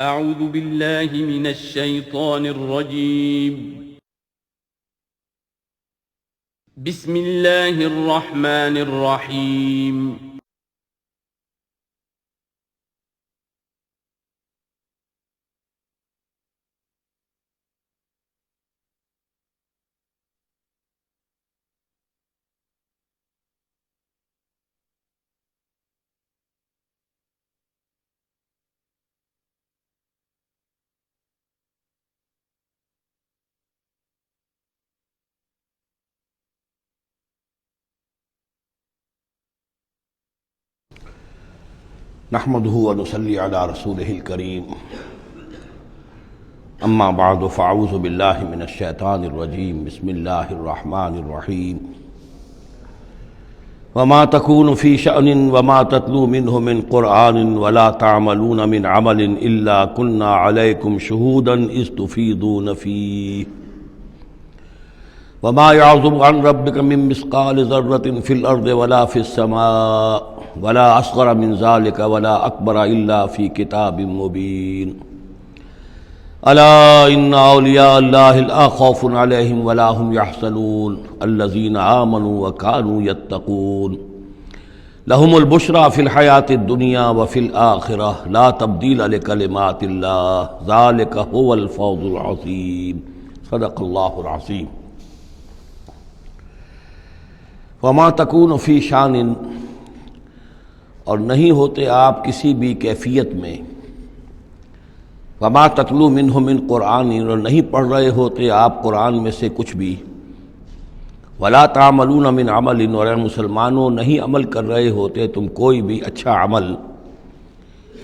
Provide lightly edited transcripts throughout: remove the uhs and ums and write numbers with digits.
أعوذ بالله من الشيطان الرجيم. بسم الله الرحمن الرحيم. نحمده ونصلي على رسوله الكريم اما بعد فاعوذ بالله من الشيطان الرجيم بسم الله الرحمن الرحيم وما تكون في شأن وما تتلو منه من قرآن ولا تعملون من عمل إلا كنا عليكم شهودا إذ تفيضون فيه وما يعزب عن ربك من مثقال ذرة في الأرض ولا في السماء ولا اصغر من ذلك ولا اکبر الا فی کتاب مبین الا ان اولیاء اللہ لا خوف علیہم ولا هم يحزنون الذین آمنوا وكانوا يتقون لهم البشرى في الحیاة الدنیا وفي الآخرة لا تبدیل لکلمات اللہ ذلك هو الفوز العظیم صدق اللہ العظیم. وما تکون فی شان، اور نہیں ہوتے آپ کسی بھی کیفیت میں، وما تتلو منہ من قرآن، اور نہیں پڑھ رہے ہوتے آپ قرآن میں سے کچھ بھی، ولا تعملون من عمل، اور اے مسلمانوں نہیں عمل کر رہے ہوتے تم کوئی بھی اچھا عمل،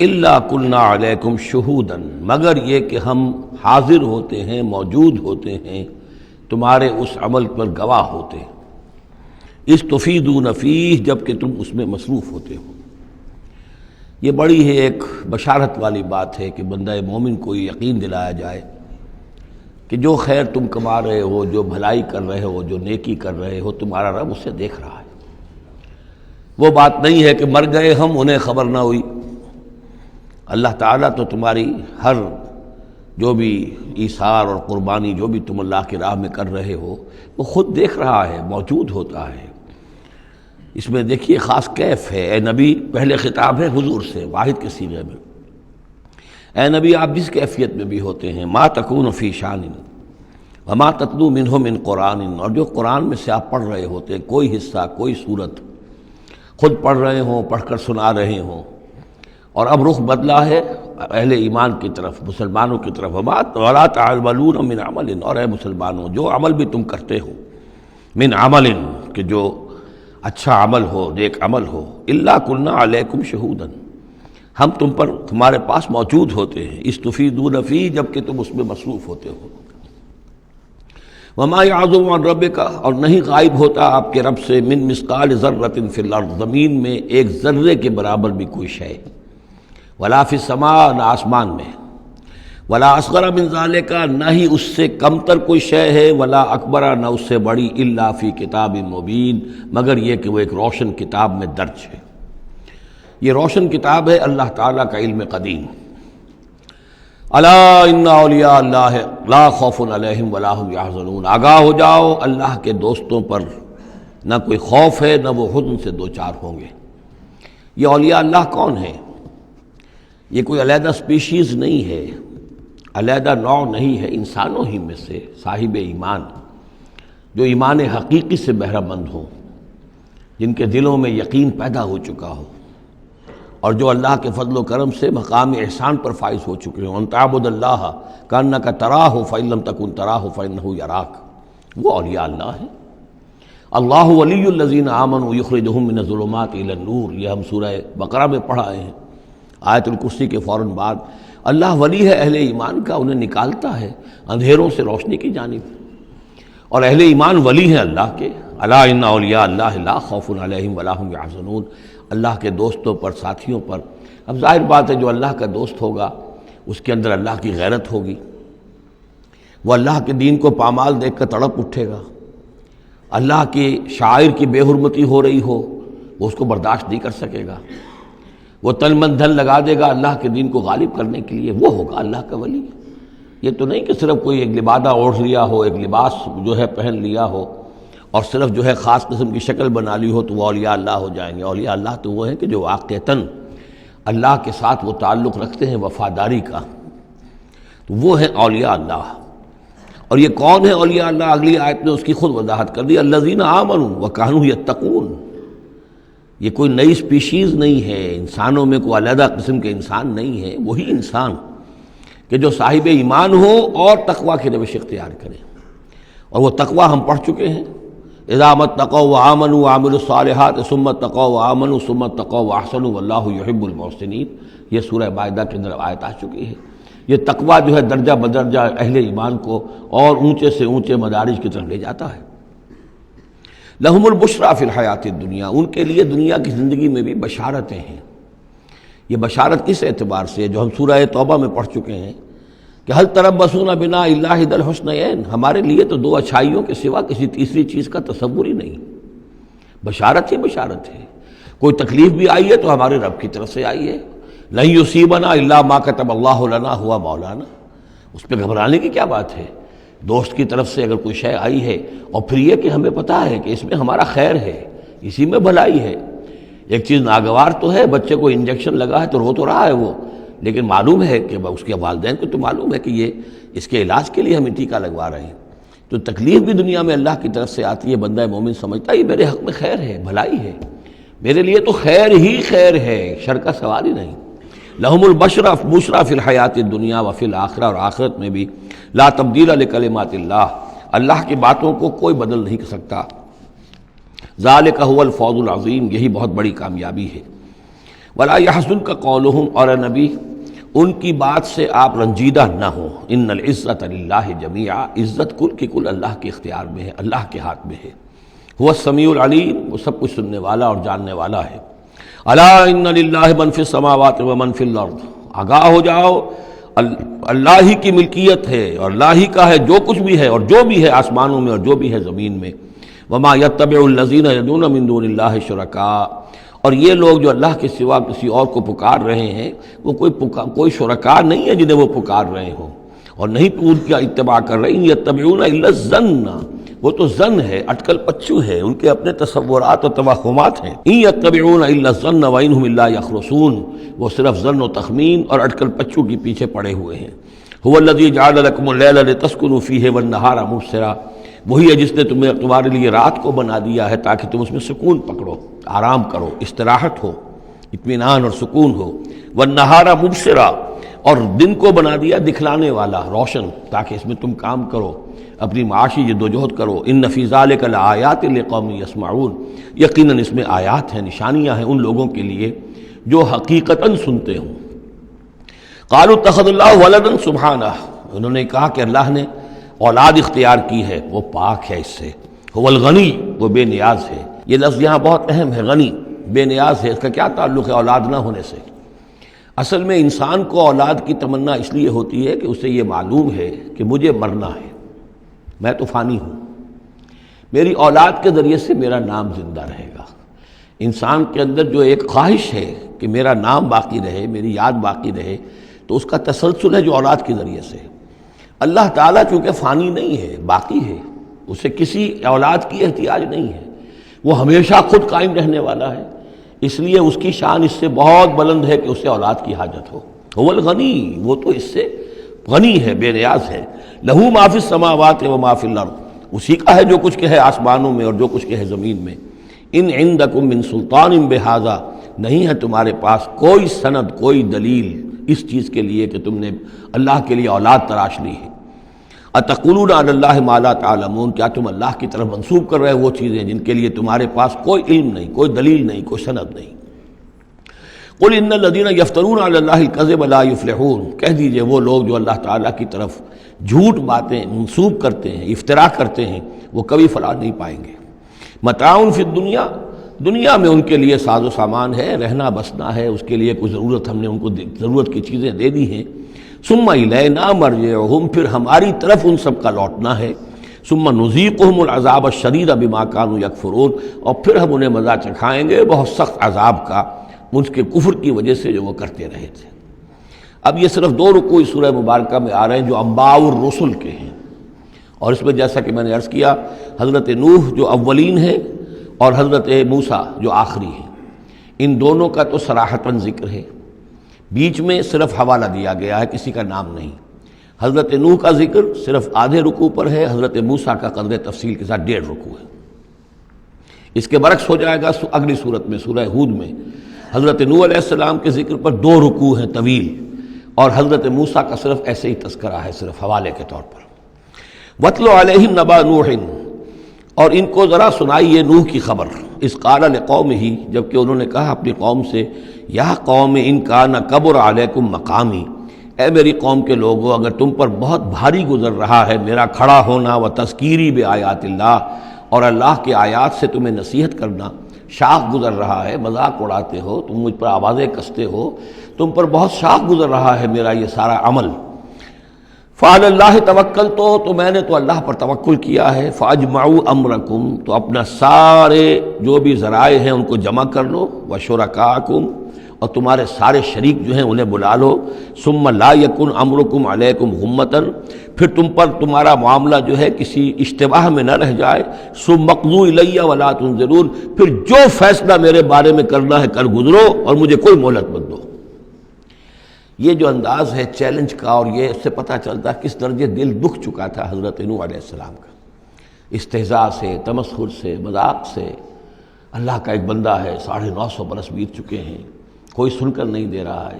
الا کنا علیکم شہودا، مگر یہ کہ ہم حاضر ہوتے ہیں، موجود ہوتے ہیں، تمہارے اس عمل پر گواہ ہوتے ہیں، اذ تفیضون فیہ، جب کہ تم اس میں مصروف ہوتے ہو. یہ بڑی ہے ایک بشارت والی بات ہے کہ بندہ مومن کو یقین دلایا جائے کہ جو خیر تم کما رہے ہو، جو بھلائی کر رہے ہو، جو نیکی کر رہے ہو، تمہارا رب اسے دیکھ رہا ہے. وہ بات نہیں ہے کہ مر گئے ہم انہیں خبر نہ ہوئی. اللہ تعالیٰ تو تمہاری ہر جو بھی ایثار اور قربانی جو بھی تم اللہ کی راہ میں کر رہے ہو وہ خود دیکھ رہا ہے، موجود ہوتا ہے. اس میں دیکھیے خاص کیف ہے. اے نبی، پہلے خطاب ہے حضور سے واحد کے صیغے میں. اے نبی، آپ جس کیفیت میں بھی ہوتے ہیں، ما تکون فی شان وما تتلو منہ من قرآن، اور جو قرآن میں سے آپ پڑھ رہے ہوتے ہیں، کوئی حصہ، کوئی صورت خود پڑھ رہے ہوں، پڑھ کر سنا رہے ہوں، اور اب رخ بدلا ہے اہل ایمان کی طرف، مسلمانوں کی طرف. ولا تعملون من عمل، اور اے مسلمانوں جو عمل بھی تم کرتے ہو، من عمل، کہ جو اچھا عمل ہو، نیک عمل ہو، الا کنا علیکم شہودا، ہم تم پر تمہارے پاس موجود ہوتے ہیں، اذ تفیضون فیہ، جب کہ تم اس میں مصروف ہوتے ہو. وما یعزب عن ربک، اور نہیں غائب ہوتا آپ کے رب سے، من مثقال ذرۃ فی الارض، زمین میں ایک ذرے کے برابر بھی کوئی شے، ولا فی السماء، نہ آسمان میں، ولا اصغر من ذالک، نہ ہی اس سے کم تر کوئی شے ہے، ولا اکبر، نہ اس سے بڑی، الا فی کتاب مبین، مگر یہ کہ وہ ایک روشن کتاب میں درج ہے. یہ روشن کتاب ہے اللہ تعالیٰ کا علم قدیم. الا ان اولیاء اللہ لا خوف علیہم ولا هم يحزنون، آگاہ ہو جاؤ، اللہ کے دوستوں پر نہ کوئی خوف ہے، نہ وہ حزن سے دوچار ہوں گے. یہ اولیاء اللہ کون ہیں؟ یہ کوئی علیحدہ سپیشیز نہیں ہے، علیحدہ نوع نہیں ہے، انسانوں ہی میں سے صاحب ایمان، جو ایمان حقیقی سے بہرہ مند ہوں، جن کے دلوں میں یقین پیدا ہو چکا ہو، اور جو اللہ کے فضل و کرم سے مقام احسان پر فائز ہو چکے ہوں. ان تعبد اللہ کانک تراہ فإن لم تکن تراہ فإنہ یراک، وہ اولیاء اللہ ہیں. اللہ ولی الذین آمنوا یخرجہم من الظلمات الی النور، یہ ہم سورہ بقرہ میں پڑھ آئے ہیں آیت الکرسی کے فوراً بعد. اللہ ولی ہے اہل ایمان کا، انہیں نکالتا ہے اندھیروں سے روشنی کی جانب، اور اہل ایمان ولی ہیں اللہ کے. الا ان اولیاء اللہ لا خوف علیہم ولا هم يحزنون، اللہ کے دوستوں پر، ساتھیوں پر. اب ظاہر بات ہے جو اللہ کا دوست ہوگا اس کے اندر اللہ کی غیرت ہوگی، وہ اللہ کے دین کو پامال دیکھ کر تڑپ اٹھے گا. اللہ کے شاعر کی بے حرمتی ہو رہی ہو وہ اس کو برداشت نہیں کر سکے گا. وہ تن من دھن لگا دے گا اللہ کے دین کو غالب کرنے کے لیے، وہ ہوگا اللہ کا ولی۔ یہ تو نہیں کہ صرف کوئی ایک لبادہ اوڑھ لیا ہو، ایک لباس جو ہے پہن لیا ہو اور صرف جو ہے خاص قسم کی شکل بنا لی ہو تو وہ اولیاء اللہ ہو جائیں گے۔ اولیاء اللہ تو وہ ہیں کہ جو واقعتاً اللہ کے ساتھ وہ تعلق رکھتے ہیں وفاداری کا، تو وہ ہیں اولیاء اللہ۔ اور یہ کون ہے اولیاء اللہ؟ اگلی آیت میں اس کی خود وضاحت کر دی، الذین آمنوا وکانوا یتقون۔ یہ کوئی نئی سپیشیز نہیں ہے، انسانوں میں کوئی علیحدہ قسم کے انسان نہیں ہے، وہی انسان کہ جو صاحب ایمان ہو اور تقوی کی روش اختیار کرے۔ اور وہ تقوی ہم پڑھ چکے ہیں، اذا اتقوا وآمنوا وعملوا الصالحات ثم اتقوا وآمنوا ثم اتقوا واحسنوا واللہ یحب المحسنین، یہ سورہ مائدہ کے اندر آیت آ چکی ہے۔ یہ تقوی جو ہے درجہ بدرجہ اہل ایمان کو اور اونچے سے اونچے مدارج کی طرف لے جاتا ہے۔ لہم البشریٰ فی الحیات الدنیا، ان کے لیے دنیا کی زندگی میں بھی بشارتیں ہیں۔ یہ بشارت کس اعتبار سے؟ جو ہم سورہ توبہ میں پڑھ چکے ہیں کہ حل تربصون بنا الا احدی الحسنیین، ہمارے لیے تو دو اچھائیوں کے سوا کسی تیسری چیز کا تصور ہی نہیں۔ بشارت ہی بشارت ہے۔ کوئی تکلیف بھی آئی ہے تو ہمارے رب کی طرف سے آئی ہے، لن یصیبنا الا ما کتب اللہ لنا هو مولانا، اس پہ گھبرانے کی کیا بات ہے؟ دوست کی طرف سے اگر کوئی شے آئی ہے اور پھر یہ کہ ہمیں پتہ ہے کہ اس میں ہمارا خیر ہے، اسی میں بھلائی ہے۔ ایک چیز ناگوار تو ہے، بچے کو انجیکشن لگا ہے تو رو تو رہا ہے وہ، لیکن معلوم ہے کہ اس کے والدین کو تو معلوم ہے کہ یہ اس کے علاج کے لیے ہمیں ٹیکہ لگوا رہے ہیں۔ تو تکلیف بھی دنیا میں اللہ کی طرف سے آتی ہے، بندہ مومن سمجھتا ہے یہ میرے حق میں خیر ہے، بھلائی ہے، میرے لیے تو خیر ہی خیر ہے، شر کا سوال ہی نہیں۔ لہم البشریٰ فی الحیات الدنیا وفی الآخرہ، اور آخرت میں بھی لا تبدیل لکلمات اللہ، اللہ کی باتوں کو کوئی بدل نہیں کر سکتا۔ ذالک هو الفوز العظیم، یہی بہت بڑی کامیابی ہے۔ ولا یحزنک قولہم، اور اے نبی ان کی بات سے آپ رنجیدہ نہ ہوں۔ ان العزت للہ جمیعا، عزت کل کی کل اللہ کے اختیار میں ہے، اللہ کے ہاتھ میں ہے۔ هو السمیع العلیم، وہ سب کچھ سننے والا اور جاننے والا ہے۔ الا ان للہ من فی السماوات ومن فی الارض، آگاہ ہو جاؤ اللہ ہی کی ملکیت ہے اور اللہ ہی کا ہے جو کچھ بھی ہے اور جو بھی ہے آسمانوں میں اور جو بھی ہے زمین میں۔ وما یتبع الذین یدعون من دون اللہ شرکاء، اور یہ لوگ جو اللہ کے سوا کسی اور کو پکار رہے ہیں وہ کوئی شرکاء نہیں ہے جنہیں وہ پکار رہے ہوں، اور نہیں ان کا اتباع کر رہے ہیں۔ یتبعون الا الظن، وہ تو ظن ہے، اٹکل پچو ہے، ان کے اپنے تصورات و توہمات ہیں۔ ان یتبعون الا الظن وان هم الا یخرصون، وہ صرف ظن و تخمین اور اٹکل پچو کے پیچھے پڑے ہوئے ہیں۔ هو الذی جعل لكم الليل لتسكنوا فيه والنهار مبصرا، وہی ہے جس نے تمہارے لیے رات کو بنا دیا ہے تاکہ تم اس میں سکون پکڑو، آرام کرو، استراحت ہو، اطمینان اور سکون ہو۔ والنہار مبصرا، اور دن کو بنا دیا دکھلانے والا، روشن، تاکہ اس میں تم کام کرو، اپنی معاشی جدوجہد کرو۔ ان فی ذلک لآیات لقوم یسمعون، یقیناً اس میں آیات ہیں، نشانیاں ہیں ان لوگوں کے لیے جو حقیقتاً سنتے ہوں۔ قالوا اتخذ اللہ ولدا سبحانہ، انہوں نے کہا کہ اللہ نے اولاد اختیار کی ہے، وہ پاک ہے اس سے۔ هو الغنی، وہ بے نیاز ہے۔ یہ لفظ یہاں بہت اہم ہے، غنی، بے نیاز ہے۔ اس کا کیا تعلق ہے اولاد نہ ہونے سے؟ اصل میں انسان کو اولاد کی تمنا اس لیے ہوتی ہے کہ اسے یہ معلوم ہے کہ مجھے مرنا ہے، میں تو فانی ہوں، میری اولاد کے ذریعے سے میرا نام زندہ رہے گا۔ انسان کے اندر جو ایک خواہش ہے کہ میرا نام باقی رہے، میری یاد باقی رہے، تو اس کا تسلسل ہے جو اولاد کے ذریعے سے۔ اللہ تعالیٰ چونکہ فانی نہیں ہے، باقی ہے، اسے کسی اولاد کی احتیاج نہیں ہے، وہ ہمیشہ خود قائم رہنے والا ہے، اس لیے اس کی شان اس سے بہت بلند ہے کہ اسے اولاد کی حاجت ہو۔ هو الغنی، وہ تو اس سے غنی ہے، بے نیاز ہے۔ لہو ما فی السماوات و ما فی الارض، اسی کا ہے جو کچھ کہ ہے آسمانوں میں اور جو کچھ کہ ہے زمین میں۔ ان عندکم من سلطان بہذا، نہیں ہے تمہارے پاس کوئی سند، کوئی دلیل اس چیز کے لیے کہ تم نے اللہ کے لیے اولاد تراش لی ہے۔ اتقولون علی اللہ ما لا تعلمون، کیا تم اللہ کی طرف منسوب کر رہے وہ چیزیں جن کے لیے تمہارے پاس کوئی علم نہیں، کوئی دلیل نہیں، کوئی سند نہیں۔ قل ان الذین یفترون علی اللہ الکذب لا یفلحون، کہہ دیجئے وہ لوگ جو اللہ تعالیٰ کی طرف جھوٹ باتیں منسوب کرتے ہیں، افتراء کرتے ہیں، وہ کبھی فلاح نہیں پائیں گے۔ متاع فی الدنیا، دنیا میں ان کے لیے ساز و سامان ہے، رہنا بسنا ہے، اس کے لیے کوئی ضرورت ہم نے ان کو ضرورت کی چیزیں دے دی ہیں۔ ثم الینا مرجعہم، پھر ہماری طرف ان سب کا لوٹنا ہے۔ ثم نذیقہم العذاب الشدید بما کانوا یکفرون، اور پھر ہم انہیں مزہ چکھائیں گے بہت سخت عذاب کا ان کے کفر کی وجہ سے جو وہ کرتے رہے تھے۔ اب یہ صرف 2 رکوع اس سورہ مبارکہ میں آ رہے ہیں جو انباء الرسل کے ہیں، اور اس میں جیسا کہ میں نے عرض کیا حضرت نوح جو اولین ہے اور حضرت موسیٰ جو آخری ہیں، ان دونوں کا تو صراحتاً ذکر ہے، بیچ میں صرف حوالہ دیا گیا ہے، کسی کا نام نہیں۔ حضرت نوح کا ذکر صرف آدھے رکوع پر ہے، حضرت موسیٰ کا قدر تفصیل کے ساتھ 1.5 رکوع ہے۔ اس کے برعکس ہو جائے گا اگلی صورت میں، سورہ ہود میں حضرت نوح علیہ السلام کے ذکر پر 2 رکوع ہیں طویل، اور حضرت موسیٰ کا صرف ایسے ہی تذکرہ ہے، صرف حوالے کے طور پر۔ وَاتْلُ عَلَيْهِمْ نَبَأَ نُوحٍ، اور ان کو ذرا سنائیے نوح کی خبر، اذ قال لقومہ، جبکہ انہوں نے کہا اپنی قوم سے، یا قوم ان کان کبر علیکم مقامی، اے میری قوم کے لوگوں اگر تم پر بہت بھاری گزر رہا ہے میرا کھڑا ہونا، و تذکیری بآیات اللہ، اور اللہ کے آیات سے تمہیں نصیحت کرنا، شاق گزر رہا ہے، مذاق اڑاتے ہو تم، مجھ پر آوازیں کستے ہو، تم پر بہت شاق گزر رہا ہے میرا یہ سارا عمل، فعلی اللہ توکلت، تو میں نے تو اللہ پر توکل کیا ہے، فاجمعوا امرکم، تو اپنا سارے جو بھی ذرائع ہیں ان کو جمع کر لو، وشرکاکم، اور تمہارے سارے شریک جو ہیں انہیں بلا لو، ثم لا یکن امرکم علیکم غمۃ، پھر تم پر تمہارا معاملہ جو ہے کسی اشتباہ میں نہ رہ جائے، ثم اقضوا الی ولا تنظرون، پھر جو فیصلہ میرے بارے میں کرنا ہے کر گزرو اور مجھے کوئی مہلت مت دو۔ یہ جو انداز ہے چیلنج کا، اور یہ اس سے پتہ چلتا ہے کس درجے دل دکھ چکا تھا حضرت نوح علیہ السلام کا، استہزاء سے، تمسخر سے، مذاق سے۔ اللہ کا ایک بندہ ہے، 950 برس بیت چکے ہیں، کوئی سن کر نہیں دے رہا ہے،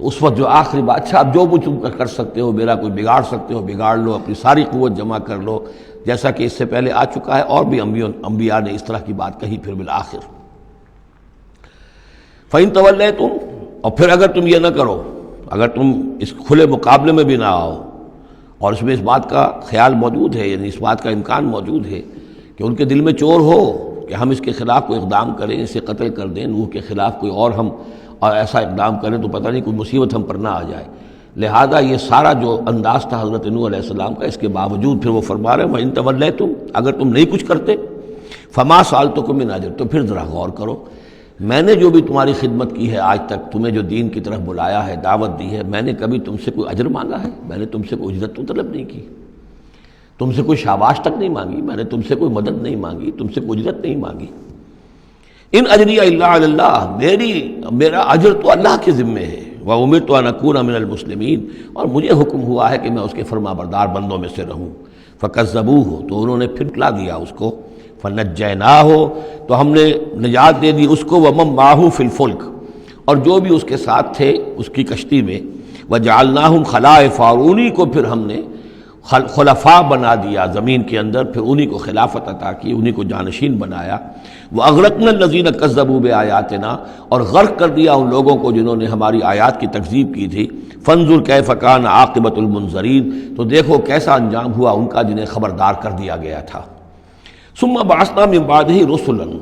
تو اس وقت جو آخری بات، اچھا اب جو کچھ تم کر سکتے ہو، میرا کوئی بگاڑ سکتے ہو بگاڑ لو، اپنی ساری قوت جمع کر لو، جیسا کہ اس سے پہلے آ چکا ہے، اور بھی انبیاء نے اس طرح کی بات کہی۔ پھر بالآخر فَإِن تَوَلَّيْتُمْ، اور پھر اگر تم یہ نہ کرو، اگر تم اس کھلے مقابلے میں بھی نہ آؤ، اور اس میں اس بات کا خیال موجود ہے، یعنی اس بات کا امکان موجود ہے کہ ان کے دل میں چور ہو کہ ہم اس کے خلاف کوئی اقدام کریں، اسے قتل کر دیں، نوح کے خلاف کوئی اور ہم ایسا اقدام کریں تو پتہ نہیں کوئی مصیبت ہم پر نہ آ جائے، لہذا یہ سارا جو انداز تھا حضرت نوح علیہ السلام کا، اس کے باوجود پھر وہ فرما رہے ہیں وَإِن تَوَلَّيْتُمْ، اگر تم نہیں کچھ کرتے، فَمَا سَأَلْتُكُم مِّنْ أَجْرٍ، تو پھر ذرا غور کرو، میں نے جو بھی تمہاری خدمت کی ہے آج تک، تمہیں جو دین کی طرف بلایا ہے، دعوت دی ہے، میں نے کبھی تم سے کوئی اجر مانگا ہے؟ میں نے تم سے کوئی اجرت تو طلب نہیں کی، تم سے کوئی شاباش تک نہیں مانگی، میں نے تم سے کوئی مدد نہیں مانگی، تم سے کوئی اجرت نہیں مانگی۔ ان اجری الا علی اللہ، میرا اجر تو اللہ کے ذمے ہے، وامرت ان اکون من المسلمین، اور مجھے حکم ہوا ہے کہ میں اس کے فرما بردار بندوں میں سے رہوں۔ فکذبوہ، تو انہوں نے پھر ٹلا دیا اس کو، فنجیناہ، تو ہم نے نجات دے دی اس کو، ومن معہ فی الفلک، اور جو بھی اس کے ساتھ تھے اس کی کشتی میں، وجعلناہم خلائف، اور انہی کو پھر ہم نے خلفاء بنا دیا زمین کے اندر، پھر انہی کو خلافت عطا کی، انہی کو جانشین بنایا۔ وَأَغْرَقْنَا الَّذِينَ كَذَّبُوا بِآيَاتِنَا، اور غرق کر دیا ان لوگوں کو جنہوں نے ہماری آیات کی تکذیب کی تھی۔ فَانظُرْ كَيْفَ كَانَ عَاقِبَةُ الْمُنذَرِينَ، تو دیکھو کیسا انجام ہوا ان کا جنہیں خبردار کر دیا گیا تھا۔ ثُمَّ بَعَثْنَا مِن بَعْدِهِ رُسُلًا،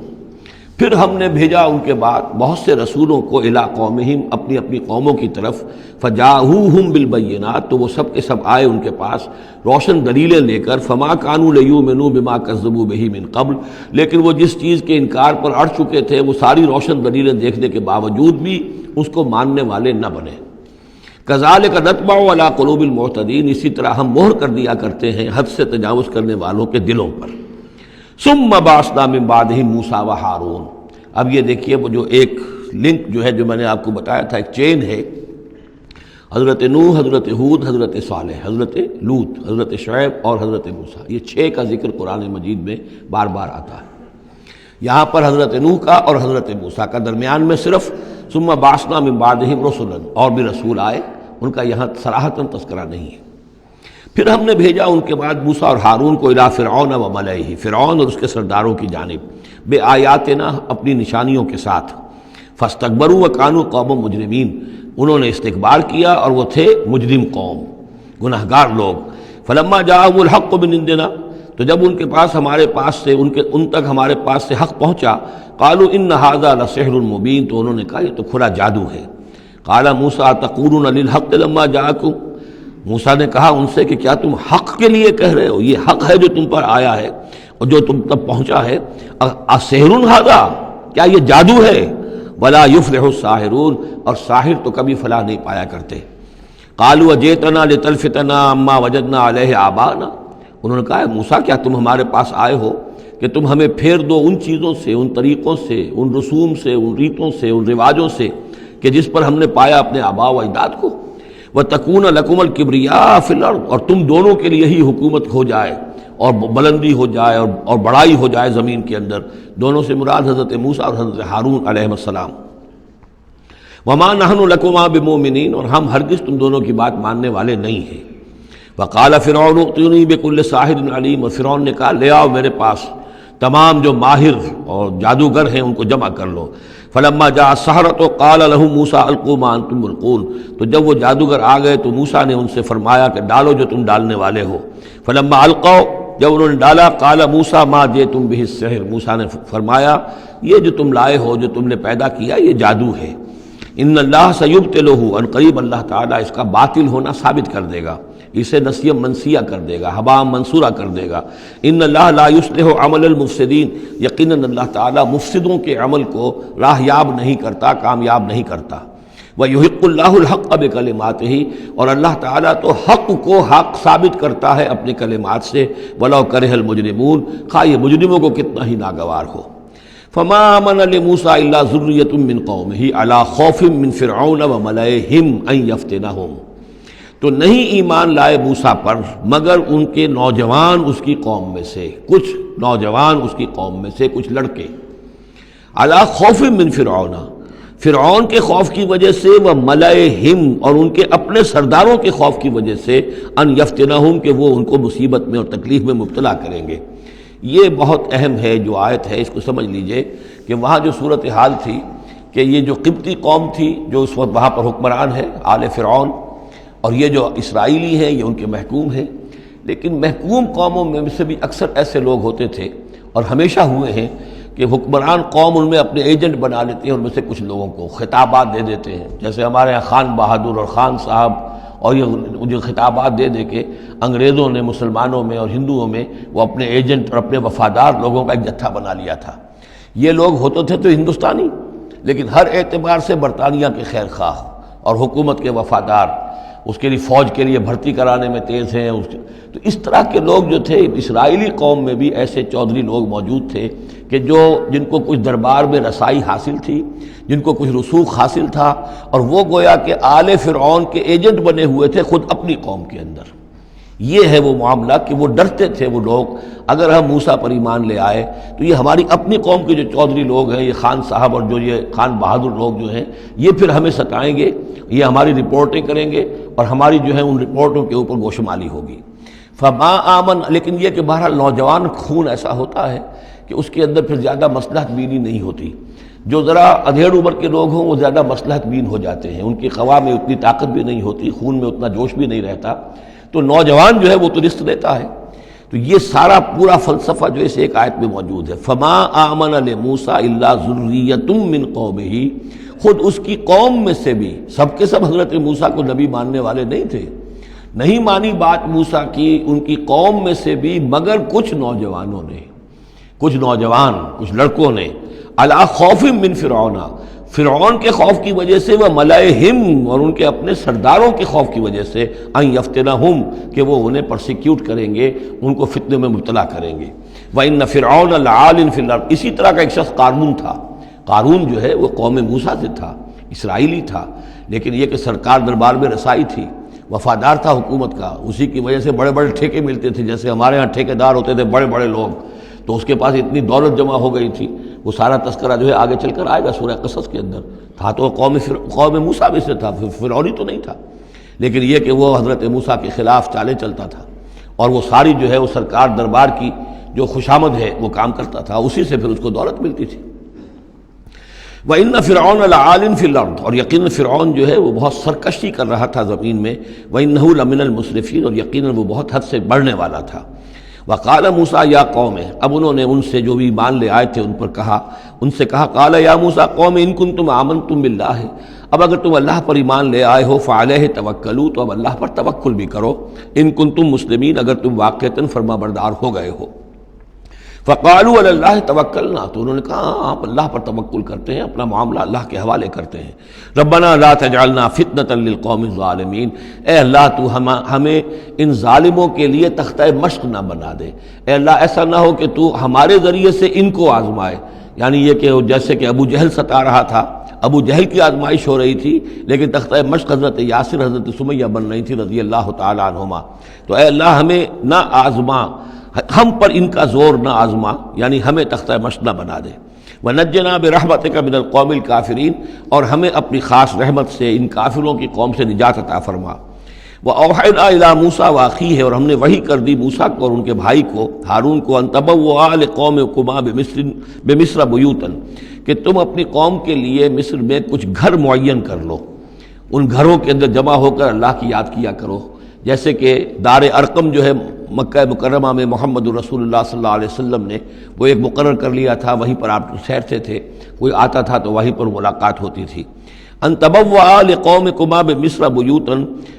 پھر ہم نے بھیجا ان کے بعد بہت سے رسولوں کو، الی قومہم، اپنی اپنی قوموں کی طرف، فجاءوہم بالبینات، تو وہ سب کے سب آئے ان کے پاس روشن دلیلیں لے کر، فما کانوا لیؤمنوا بما کذبوا بہ من قبل، لیکن وہ جس چیز کے انکار پر اڑ چکے تھے وہ ساری روشن دلیلیں دیکھنے کے باوجود بھی اس کو ماننے والے نہ بنے۔ کذالک نطبع علی قلوب المعتدین، اسی طرح ہم مہر کر دیا کرتے ہیں حد سے تجاوز کرنے والوں کے دلوں پر۔ ثم بعثنا من بعدہم موسیٰ و ہارون، اب یہ دیکھیے وہ جو ایک لنک جو ہے جو میں نے آپ کو بتایا تھا، ایک چین ہے، حضرت نوح، حضرت ہود، حضرت صالح، حضرت لوط، حضرت شعیب اور حضرت موسیٰ، یہ 6 کا ذکر قرآن مجید میں بار بار آتا ہے۔ یہاں پر حضرت نوح کا اور حضرت موسیٰ کا، درمیان میں صرف ثم بعثنا من بعدہم رسلا، اور بھی رسول آئے، ان کا یہاں صراحتاً تذکرہ نہیں ہے۔ پھر ہم نے بھیجا ان کے بعد موسیٰ اور ہارون کو الی فرعون و ملئہ، فرعون اور اس کے سرداروں کی جانب، بے آیاتنا، اپنی نشانیوں کے ساتھ، فاستکبروا وکانوا قوما مجرمین، انہوں نے استکبار کیا اور وہ تھے مجرم قوم، گناہگار لوگ۔ فلما جاءهم الحق من عندنا، تو جب ان کے پاس ہمارے پاس سے ان تک ہمارے پاس سے حق پہنچا، قالوا ان ھذا لسحر مبین، تو انہوں نے کہا یہ تو کھلا جادو ہے۔ قال موسیٰ تقولون للحق لما جاءکم، موسیٰ نے کہا ان سے کہ کیا تم حق کے لیے کہہ رہے ہو، یہ حق ہے جو تم پر آیا ہے اور جو تم تک پہنچا ہے، اسحر ھذا، کیا یہ جادو ہے؟ ولا یفلح الساحرون، اور ساحر تو کبھی فلاح نہیں پایا کرتے۔ قالوا اجئتنا لتلفتنا عما وجدنا علیہ آباءنا، انہوں نے کہا موسیٰ کیا تم ہمارے پاس آئے ہو کہ تم ہمیں پھیر دو ان چیزوں سے، ان طریقوں سے، ان رسوم سے، ان ریتوں سے، ان رواجوں سے کہ جس پر ہم نے پایا اپنے آباء و اجداد کو، وَتَكُونَ لَكُمُ الْكِبْرِيَاءُ فِي الْأَرْضِ، اور تم دونوں کے لیے ہی حکومت ہو جائے اور بلندی ہو جائے اور بڑائی ہو جائے زمین کے اندر۔ دونوں سے مراد حضرت موسیٰ اور حضرت ہارون علیہ السلام۔ وَمَا نَحْنُ لَكُمَا بِمُؤْمِنِينَ، اور ہم ہرگز تم دونوں کی بات ماننے والے نہیں ہیں۔ وَقَالَ فِرْعَوْنُ ائْتُونِي بِكُلِّ سَاحِرٍ عَلِيمٍ، اور فرعون نے کہا لے آؤ میرے پاس تمام جو ماہر اور جادوگر ہیں ان کو جمع کر لو۔ فلما جاء السحرۃ قال لهم موسیٰ القوا ما انتم ملقون، تو جب وہ جادوگر آ گئے تو موسیٰ نے ان سے فرمایا کہ ڈالو جو تم ڈالنے والے ہو۔ فلما القوا، جب انہوں نے ڈالا، قال موسیٰ ما جئتم به السحر، موسیٰ نے فرمایا یہ جو تم لائے ہو، جو تم نے پیدا کیا، یہ جادو ہے۔ ان اللہ سیبطلہ، ان قریب اللہ تعالیٰ اس کا باطل ہونا ثابت کر دے گا، اسے نسیہ منسیہ کر دے گا، ہباء منصورہ کر دے گا۔ ان اللہ لا یصلح عمل المفسدین، یقیناً اللہ تعالیٰ مفسدوں کے عمل کو راہ یاب نہیں کرتا، کامیاب نہیں کرتا۔ وَيُحِقُّ اللَّهُ الْحَقَّ بِكَلِمَاتِهِ، اور اللہ تعالیٰ تو حق کو حق ثابت کرتا ہے اپنے کلمات سے، وَلَوْ كَرِهَ الْمُجْرِمُونَ، خواہ یہ مجرموں کو کتنا ہی ناگوار ہو۔ فما آمن لموسیٰ الا ذریۃ من قومہ علی خوف من فرعون وملئہم ان یفتنہم، تو نہیں ایمان لائے موسیٰ پر مگر ان کے نوجوان اس کی قوم میں سے، کچھ نوجوان اس کی قوم میں سے، کچھ لڑکے، علی خوف من فرعون، فرعون کے خوف کی وجہ سے، وہ ملئہم، اور ان کے اپنے سرداروں کے خوف کی وجہ سے، ان یفتنہم، کہ وہ ان کو مصیبت میں اور تکلیف میں مبتلا کریں گے۔ یہ بہت اہم ہے جو آیت ہے، اس کو سمجھ لیجئے کہ وہاں جو صورتحال تھی کہ یہ جو قبطی قوم تھی جو اس وقت وہاں پر حکمران ہے آل فرعون، اور یہ جو اسرائیلی ہیں یہ ان کے محکوم ہیں، لیکن محکوم قوموں میں سے بھی اکثر ایسے لوگ ہوتے تھے اور ہمیشہ ہوئے ہیں کہ حکمران قوم ان میں اپنے ایجنٹ بنا لیتے ہیں، ان میں سے کچھ لوگوں کو خطابات دے دیتے ہیں، جیسے ہمارے یہاں خان بہادر اور خان صاحب، اور یہ جو خطابات دے دے کے انگریزوں نے مسلمانوں میں اور ہندوؤں میں وہ اپنے ایجنٹ اور اپنے وفادار لوگوں کا ایک جتھا بنا لیا تھا۔ یہ لوگ ہوتے تھے تو ہندوستانی، لیکن ہر اعتبار سے برطانیہ کے خیر خواہ اور حکومت کے وفادار، اس کے لیے فوج کے لیے بھرتی کرانے میں تیز ہیں۔ تو اس طرح کے لوگ جو تھے اسرائیلی قوم میں بھی ایسے چودھری لوگ موجود تھے کہ جن کو کچھ دربار میں رسائی حاصل تھی، جن کو کچھ رسوخ حاصل تھا، اور وہ گویا کہ آل فرعون کے ایجنٹ بنے ہوئے تھے خود اپنی قوم کے اندر۔ یہ ہے وہ معاملہ کہ وہ ڈرتے تھے وہ لوگ، اگر ہم موسیٰ پر ایمان لے آئے تو یہ ہماری اپنی قوم کے جو چودھری لوگ ہیں، یہ خان صاحب اور جو یہ خان بہادر لوگ جو ہیں، یہ پھر ہمیں ستائیں گے، یہ ہماری رپورٹیں کریں گے اور ہماری جو ہے ان رپورٹوں کے اوپر گوشمالی ہوگی۔ فما آمن، لیکن یہ کہ بہرحال نوجوان خون ایسا ہوتا ہے کہ اس کے اندر پھر زیادہ مصلحت بینی نہیں ہوتی۔ جو ذرا ادھیڑ عمر کے لوگ ہوں وہ زیادہ مصلحت بین ہو جاتے ہیں، ان کی خواہ میں اتنی طاقت بھی نہیں ہوتی، خون میں اتنا جوش بھی نہیں رہتا، تو نوجوان جو ہے وہ تو رزق دیتا ہے۔ تو یہ سارا پورا فلسفہ جو اس ایک آیت میں موجود ہے۔ فما آمن لموسیٰ الا ذریۃ من قومہ، خود اس کی قوم میں سے بھی سب کے سب حضرت موسیٰ کو نبی ماننے والے نہیں تھے، نہیں مانی بات موسیٰ کی ان کی قوم میں سے بھی مگر کچھ نوجوانوں نے، کچھ نوجوان، کچھ لڑکوں نے، علی خوف من فرعون، فرعون کے خوف کی وجہ سے، وہ ملئہم، اور ان کے اپنے سرداروں کے خوف کی وجہ سے، ان یفتنہم، کہ وہ انہیں پرسیکیوٹ کریں گے، ان کو فتنے میں مبتلا کریں گے۔ وَإِنَّ فِرْعَوْنَ لَعَالٍ فِي الْأَرْضِ، اسی طرح کا ایک شخص قارون تھا۔ قارون جو ہے وہ قوم موسیٰ سے تھا، اسرائیلی تھا، لیکن یہ کہ سرکار دربار میں رسائی تھی، وفادار تھا حکومت کا، اسی کی وجہ سے بڑے بڑے ٹھیکے ملتے تھے، جیسے ہمارے ہاں ٹھیکیدار ہوتے تھے بڑے بڑے لوگ، تو اس کے پاس اتنی دولت جمع ہو گئی تھی۔ وہ سارا تذکرہ جو ہے آگے چل کر آئے گا سورہ قصص کے اندر۔ تھا تو قوم موسیٰ میں سے تھا، فرعونی تو نہیں تھا، لیکن یہ کہ وہ حضرت موسیٰ کے خلاف چالیں چلتا تھا، اور وہ ساری جو ہے وہ سرکار دربار کی جو خوشامد ہے وہ کام کرتا تھا، اسی سے پھر اس کو دولت ملتی تھی۔ وَإِنَّ فِرْعَوْنَ لَعَالٍ فِي الْأَرْضِ، اور یقیناً فرعون جو ہے وہ بہت سرکشی کر رہا تھا زمین میں، وَإِنَّهُ لَمِنَ الْمُسْرِفِينَ، اور یقیناً وہ بہت حد سے بڑھنے والا تھا۔ وَقَالَ مُوسَىٰ يَا قَوْمِ، اب انہوں نے ان سے جو بھی ایمان لے آئے تھے ان سے کہا قَالَ يَا مُوسَىٰ قَوْمِ إِن كُنتُمْ آمَنتُم بِاللَّهِ، اب اگر تم اللہ پر ایمان لے آئے ہو فَعَلَيْهِ تَوَكَّلُوا، تو اب اللہ پر توکل بھی کرو، إِن كُنتُم مُسْلِمِينَ، اگر تم واقعتاً فرما بردار ہو گئے ہو۔ فقالوا علی اللہ توکلنا، تو انہوں نے کہا ہاں آپ اللہ پر توکل کرتے ہیں، اپنا معاملہ اللہ کے حوالے کرتے ہیں۔ ربنا لا تجعلنا فتنة للقوم الظالمین، اے اللہ تو ہمیں ان ظالموں کے لیے تختہ مشق نہ بنا دے، اے اللہ ایسا نہ ہو کہ تو ہمارے ذریعے سے ان کو آزمائے، یعنی یہ کہ جیسے کہ ابو جہل ستا رہا تھا، ابو جہل کی آزمائش ہو رہی تھی، لیکن تختہ مشق حضرت یاسر حضرت سمیہ بن رہی تھی رضی اللہ تعالی عنہما، تو اے اللہ ہمیں نہ آزما، ہم پر ان کا زور نہ آزما، یعنی ہمیں تختہ مشق نہ بنا دے۔ وَنَجِّنَا بِرَحْمَتِكَ مِنَ الْقَوْمِ الْكَافِرِينَ، اور ہمیں اپنی خاص رحمت سے ان کافروں کی قوم سے نجات عطا فرما۔ وَأَوْحَيْنَا إِلَىٰ مُوسَىٰ وَأَخِيهِ، اور ہم نے وحی کر دی موسیٰ کو اور ان کے بھائی کو ہارون کو، أَن تَبَوَّآ لِقَوْمِكُمَا بِمِصْرَ بُيُوتًا، کہ تم اپنی قوم کے لیے مصر میں کچھ گھر معین کر لو، ان گھروں کے اندر جمع ہو کر اللہ کی یاد کیا کرو، جیسے کہ دار ارقم جو ہے مکہ مکرمہ میں محمد رسول اللہ صلی اللہ علیہ وسلم نے وہ ایک مقرر کر لیا تھا، وہیں پر آپ ٹھہرتے تھے، کوئی آتا تھا تو وہیں پر ملاقات ہوتی تھی۔ ان تبوأ لقومکما بمصر بیوتا،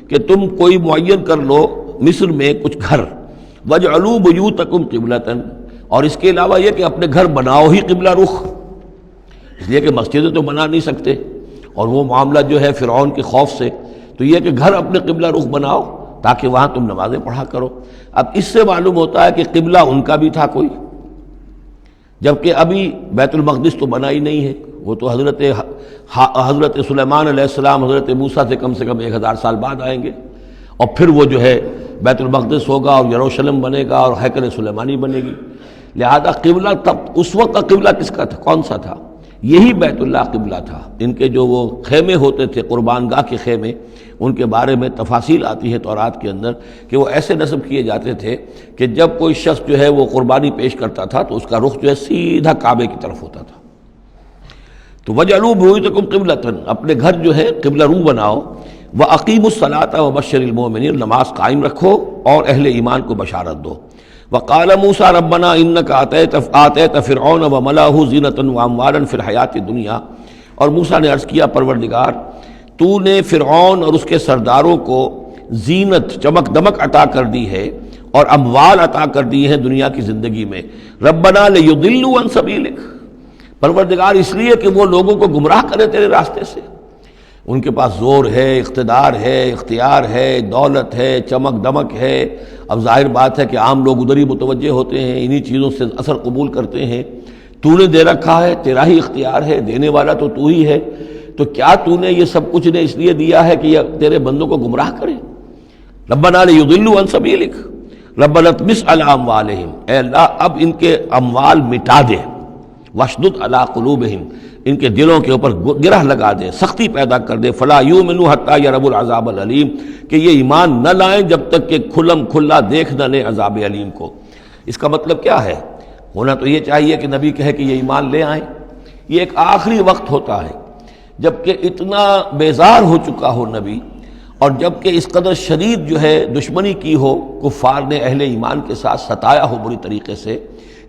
کہ تم کوئی معین کر لو مصر میں کچھ گھر، واجعلوا بیوتکم قبلۃ، اور اس کے علاوہ یہ کہ اپنے گھر بناؤ ہی قبلہ رخ، اس لیے کہ مسجدیں تو بنا نہیں سکتے، اور وہ معاملہ جو ہے فرعون کے خوف سے، تو یہ کہ گھر اپنے قبلہ رخ بناؤ تاکہ وہاں تم نمازیں پڑھا کرو۔ اب اس سے معلوم ہوتا ہے کہ قبلہ ان کا بھی تھا کوئی، جبکہ ابھی بیت المقدس تو بنا ہی نہیں ہے، وہ تو حضرت سلیمان علیہ السلام حضرت موسیٰ سے کم 1000 سال بعد آئیں گے، اور پھر وہ جو ہے بیت المقدس ہوگا اور یروشلم بنے گا اور ہیکل سلیمانی بنے گی، لہذا قبلہ تب اس وقت کا قبلہ کس کا تھا، کون سا تھا؟ یہی بیت اللہ قبلہ تھا۔ ان کے جو وہ خیمے ہوتے تھے قربان گاہ کے خیمے، ان کے بارے میں تفاصیل آتی ہے تورات کے اندر کہ وہ ایسے نصب کیے جاتے تھے کہ جب کوئی شخص جو ہے وہ قربانی پیش کرتا تھا تو اس کا رخ جو ہے سیدھا کعبے کی طرف ہوتا تھا۔ تو وَجْعَلُوا بُيُوتَكُمْ قِبْلَةً، اپنے گھر جو ہے قبلہ رو بناؤ، وَأَقِيمُوا الصَّلَاةَ وَبَشِّرِ الْمُؤْمِنِينَ، نماز قائم رکھو اور اہل ایمان کو بشارت دو۔ وقال موسیٰ ربنا انک آتیت فرعون وملأہ زینۃ واموالا فی الحیاۃ الدنیا، اور موسیٰ نے عرض کیا پروردگار تو نے فرعون اور اس کے سرداروں کو زینت چمک دمک عطا کر دی ہے اور اموال عطا کر دی ہے دنیا کی زندگی میں، ربنا لیضلوا عن سبیلک، پروردگار اس لیے کہ وہ لوگوں کو گمراہ کرے تیرے راستے سے، ان کے پاس زور ہے، اقتدار ہے، اختیار ہے، دولت ہے، چمک دمک ہے، اب ظاہر بات ہے کہ عام لوگ ادھر ہی متوجہ ہوتے ہیں، انہی چیزوں سے اثر قبول کرتے ہیں، تو نے دے رکھا ہے، تیرا ہی اختیار ہے، دینے والا تو ہی ہے، تو کیا تو نے یہ سب کچھ نے اس لیے دیا ہے کہ یہ تیرے بندوں کو گمراہ کرے؟ ربنا لیضلوا عن سبیلک ربنا اطمس علی اموالہم، اے اللہ اب ان کے اموال مٹا دے، واشدد علی قلوبہم، ان کے دلوں کے اوپر گرہ لگا دے، سختی پیدا کر دے، فلا یؤمنوا حتی یروا العذاب العلیم، کہ یہ ایمان نہ لائیں جب تک کہ کھلم کھلا دیکھ نہ لیں عذاب علیم کو۔ اس کا مطلب کیا ہے؟ ہونا تو یہ چاہیے کہ نبی کہے کہ یہ ایمان لے آئیں، یہ ایک آخری وقت ہوتا ہے جبکہ اتنا بیزار ہو چکا ہو نبی، اور جبکہ اس قدر شدید جو ہے دشمنی کی ہو کفار نے اہل ایمان کے ساتھ، ستایا ہو بری طریقے سے،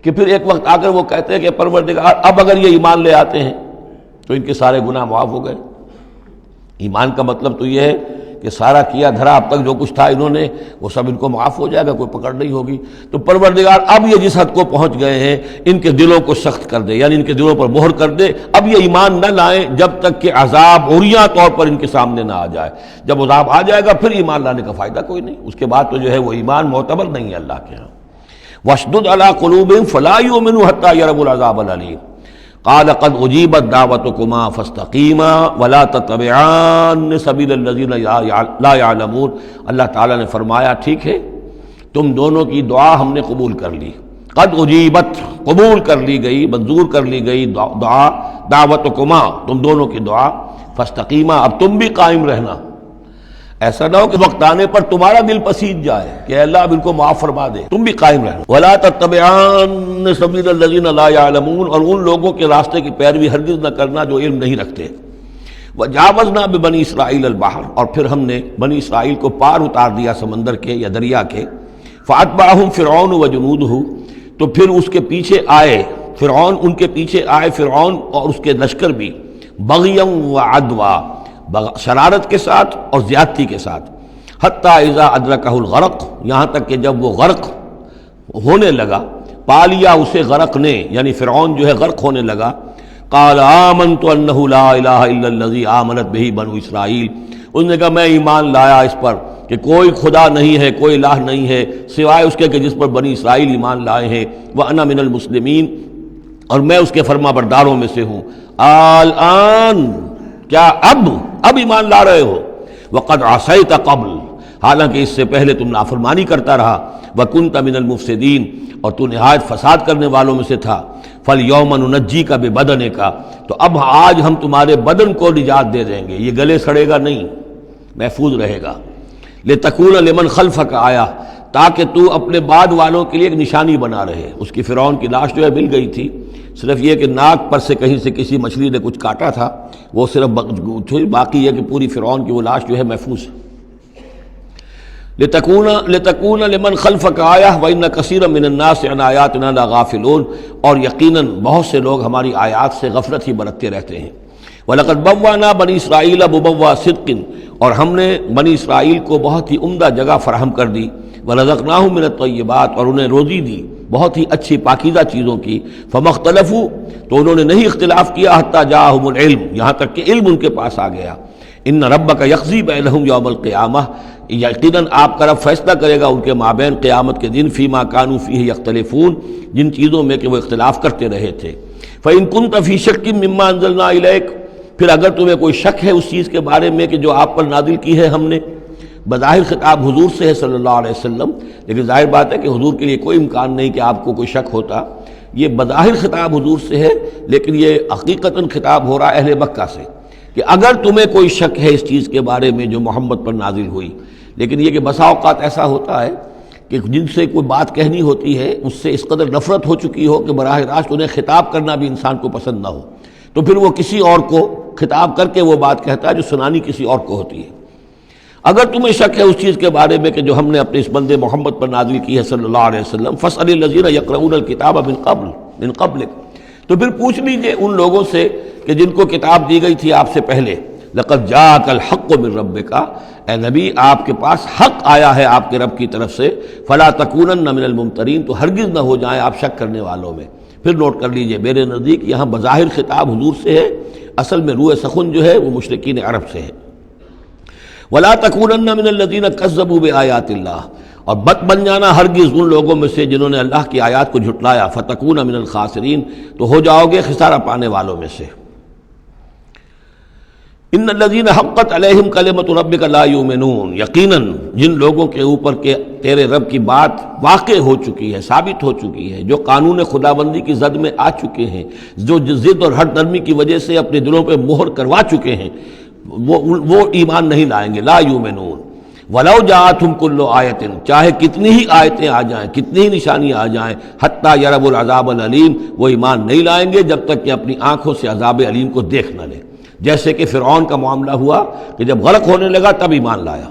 کہ پھر ایک وقت آ کر وہ کہتے ہیں کہ پروردگار اب اگر یہ ایمان لے آتے ہیں تو ان کے سارے گناہ معاف ہو گئے۔ ایمان کا مطلب تو یہ ہے کہ سارا کیا دھرا اب تک جو کچھ تھا انہوں نے وہ سب ان کو معاف ہو جائے گا، کوئی پکڑ نہیں ہوگی۔ تو پروردگار اب یہ جس حد کو پہنچ گئے ہیں ان کے دلوں کو سخت کر دے، یعنی ان کے دلوں پر مہر کر دے، اب یہ ایمان نہ لائیں جب تک کہ عذاب عریاں طور پر ان کے سامنے نہ آ جائے۔ جب عذاب آ جائے گا پھر ایمان لانے کا فائدہ کوئی نہیں، اس کے بعد تو جو ہے وہ ایمان معتبر نہیں ہے اللہ کے ہاں۔ واشدد علی قلوبہم فلا یؤمنوا حتی یروا العذاب العلیم، قال قد اجیبت دعوتکما فاستقیما ولا تتبعان سبیل الذین لا یعلمون، اللہ تعالیٰ نے فرمایا ٹھیک ہے تم دونوں کی دعا ہم نے قبول کر لی، قد اجیبت قبول کر لی گئی، منظور کر لی گئی دعا، دعوتکما تم دونوں کی دعا، فاستقیما اب تم بھی قائم رہنا، ایسا نہ ہو کہ وقت آنے پر تمہارا دل پسیج جائے کہ اللہ اب ان کو معاف فرما دے، تم بھی قائم رہنا۔ ولا تتبعان سبیل الذین لا یعلمون، اور ان لوگوں کے راستے کی پیروی ہرگز نہ کرنا جو علم نہیں رکھتے۔ وجاوزنا ببنی اسرائیل البحر، اور پھر ہم نے بنی اسرائیل کو پار اتار دیا سمندر کے یا دریا کے، فاتبعہم فرعون وجنودہ، تو پھر اس کے پیچھے آئے فرعون، ان کے پیچھے آئے فرعون اور اس کے لشکر بھی، بغیا وعدوا، شرارت کے ساتھ اور زیادتی کے ساتھ، حتی اذا ادرکہ الغرق، یہاں تک کہ جب وہ غرق ہونے لگا، پا لیا اسے غرق نے، یعنی فرعون جو ہے غرق ہونے لگا. قال آمنت انہ لا الہ الا الذی آمنت بہ بنو اسرائیل، اس نے کہا میں ایمان لایا اس پر کہ کوئی خدا نہیں ہے، کوئی الہ نہیں ہے سوائے اس کے کہ جس پر بنی اسرائیل ایمان لائے ہیں. وانا من المسلمین، اور میں اس کے فرما برداروں میں سے ہوں. الآن، کیا اب ایمان لا رہے ہو؟ وقد عصیت قبل، حالانکہ اس سے پہلے تم نافرمانی کرتا رہا. وکنت من المفسدین، اور تو نہایت فساد کرنے والوں میں سے تھا. فالیوم ننجیک ببدنک، تو اب آج ہم تمہارے بدن کو نجات دے دیں گے، یہ گلے سڑے گا نہیں، محفوظ رہے گا. لتکون لمن خلفک آیا، تاکہ تو اپنے بعد والوں کے لیے ایک نشانی بنا رہے. اس کی فرعون کی لاش جو ہے مل گئی تھی، صرف یہ کہ ناک پر سے کہیں سے کسی مچھلی نے کچھ کاٹا تھا، وہ صرف باقی یہ کہ پوری فرعون کی وہ لاش جو ہے محفوظ ہے. لتکون لمن خلفک آیہ وان کثیرا من الناس عن آیاتنا لغافلون، اور یقیناً بہت سے لوگ ہماری آیات سے غفلت ہی برتتے رہتے ہیں. وَلَقَدْ بَوَّأْنَا بَنِي إِسْرَائِيلَ مُبَوَّأَ صِدْقٍ، اور ہم نے بنی اسرائیل کو بہت ہی عمدہ جگہ فراہم کر دی. وَرَزَقْنَاهُم مِّنَ الطَّيِّبَاتِ، اور انہیں روزی دی بہت ہی اچھی پاکیزہ چیزوں کی. فَمَا اخْتَلَفُوا، تو انہوں نے نہیں اختلاف کیا. حَتَّىٰ جَاءَهُمُ الْعِلْمُ، یہاں تک کہ علم ان کے پاس آ گیا. ان ربک یقضی بینہم یوم القیامہ، یقیناً آپ کا رب فیصلہ کرے گا ان کے مابین قیامت کے دن. فیما کانوا فیہ یختلفون، جن چیزوں میں کہ وہ اختلاف کرتے رہے تھے. فإن كنت فی شک مما انزلنا الیک، پھر اگر تمہیں کوئی شک ہے اس چیز کے بارے میں کہ جو آپ پر نازل کی ہے ہم نے. بظاہر خطاب حضور سے ہے صلی اللہ علیہ وسلم، لیکن ظاہر بات ہے کہ حضور کے لیے کوئی امکان نہیں کہ آپ کو کوئی شک ہوتا. یہ بظاہر خطاب حضور سے ہے، لیکن یہ حقیقتاً خطاب ہو رہا ہے اہل مکہ سے کہ اگر تمہیں کوئی شک ہے اس چیز کے بارے میں جو محمد پر نازل ہوئی. لیکن یہ کہ بسا اوقات ایسا ہوتا ہے کہ جن سے کوئی بات کہنی ہوتی ہے اس سے اس قدر نفرت ہو چکی ہو کہ براہ راست انہیں خطاب کرنا بھی انسان کو پسند نہ ہو، تو پھر وہ کسی اور کو خطاب کر کے وہ بات کہتا ہے جو سنانی کسی اور کو ہوتی ہے. اگر تمہیں شک ہے اس چیز کے بارے میں کہ جو ہم نے اپنے اس بندے محمد پر نازل کی ہے صلی اللہ علیہ وسلم، فاسأل الذین یقرؤون الکتاب من قبلک، تو پھر پوچھ لیجئے ان لوگوں سے کہ جن کو کتاب دی گئی تھی آپ سے پہلے. لقد جاءک الحق من ربک، اے نبی آپ کے پاس حق آیا ہے آپ کے رب کی طرف سے. فلا تکونن من الممترین، تو ہرگز نہ ہو جائیں آپ شک کرنے والوں میں. پھر نوٹ کر لیجئے میرے نزدیک یہاں بظاہر خطاب حضور سے ہے، اصل میں روح سخن جو ہے وہ مشرکین عرب سے ہے. ولا تکونن من الذین کذبوا بآیات اللہ، اور بد بن جانا ہرگز ان لوگوں میں سے جنہوں نے اللہ کی آیات کو جھٹلایا. فتکون من الخاسرین، تو ہو جاؤ گے خسارہ پانے والوں میں سے. ان الذین حقت علیہم کلمۃ ربک لا یؤمنون، یقیناً جن لوگوں کے اوپر کہ تیرے رب کی بات واقع ہو چکی ہے، ثابت ہو چکی ہے، جو قانون خداوندی کی زد میں آ چکے ہیں، جو ضد اور ہٹ درمی کی وجہ سے اپنے دلوں پہ مہر کروا چکے ہیں، وہ ایمان نہیں لائیں گے. لا یؤمنون ولو جاءتہم کل آیۃ، چاہے کتنی ہی آیتیں آ جائیں، کتنی ہی نشانیاں آ جائیں. حتیٰ یروا العذاب العلیم، وہ ایمان نہیں لائیں گے جب تک کہ اپنی آنکھوں سے عذاب علیم کو دیکھ نہ لیں. جیسے کہ فرعون کا معاملہ ہوا کہ جب غرق ہونے لگا تب ایمان لایا.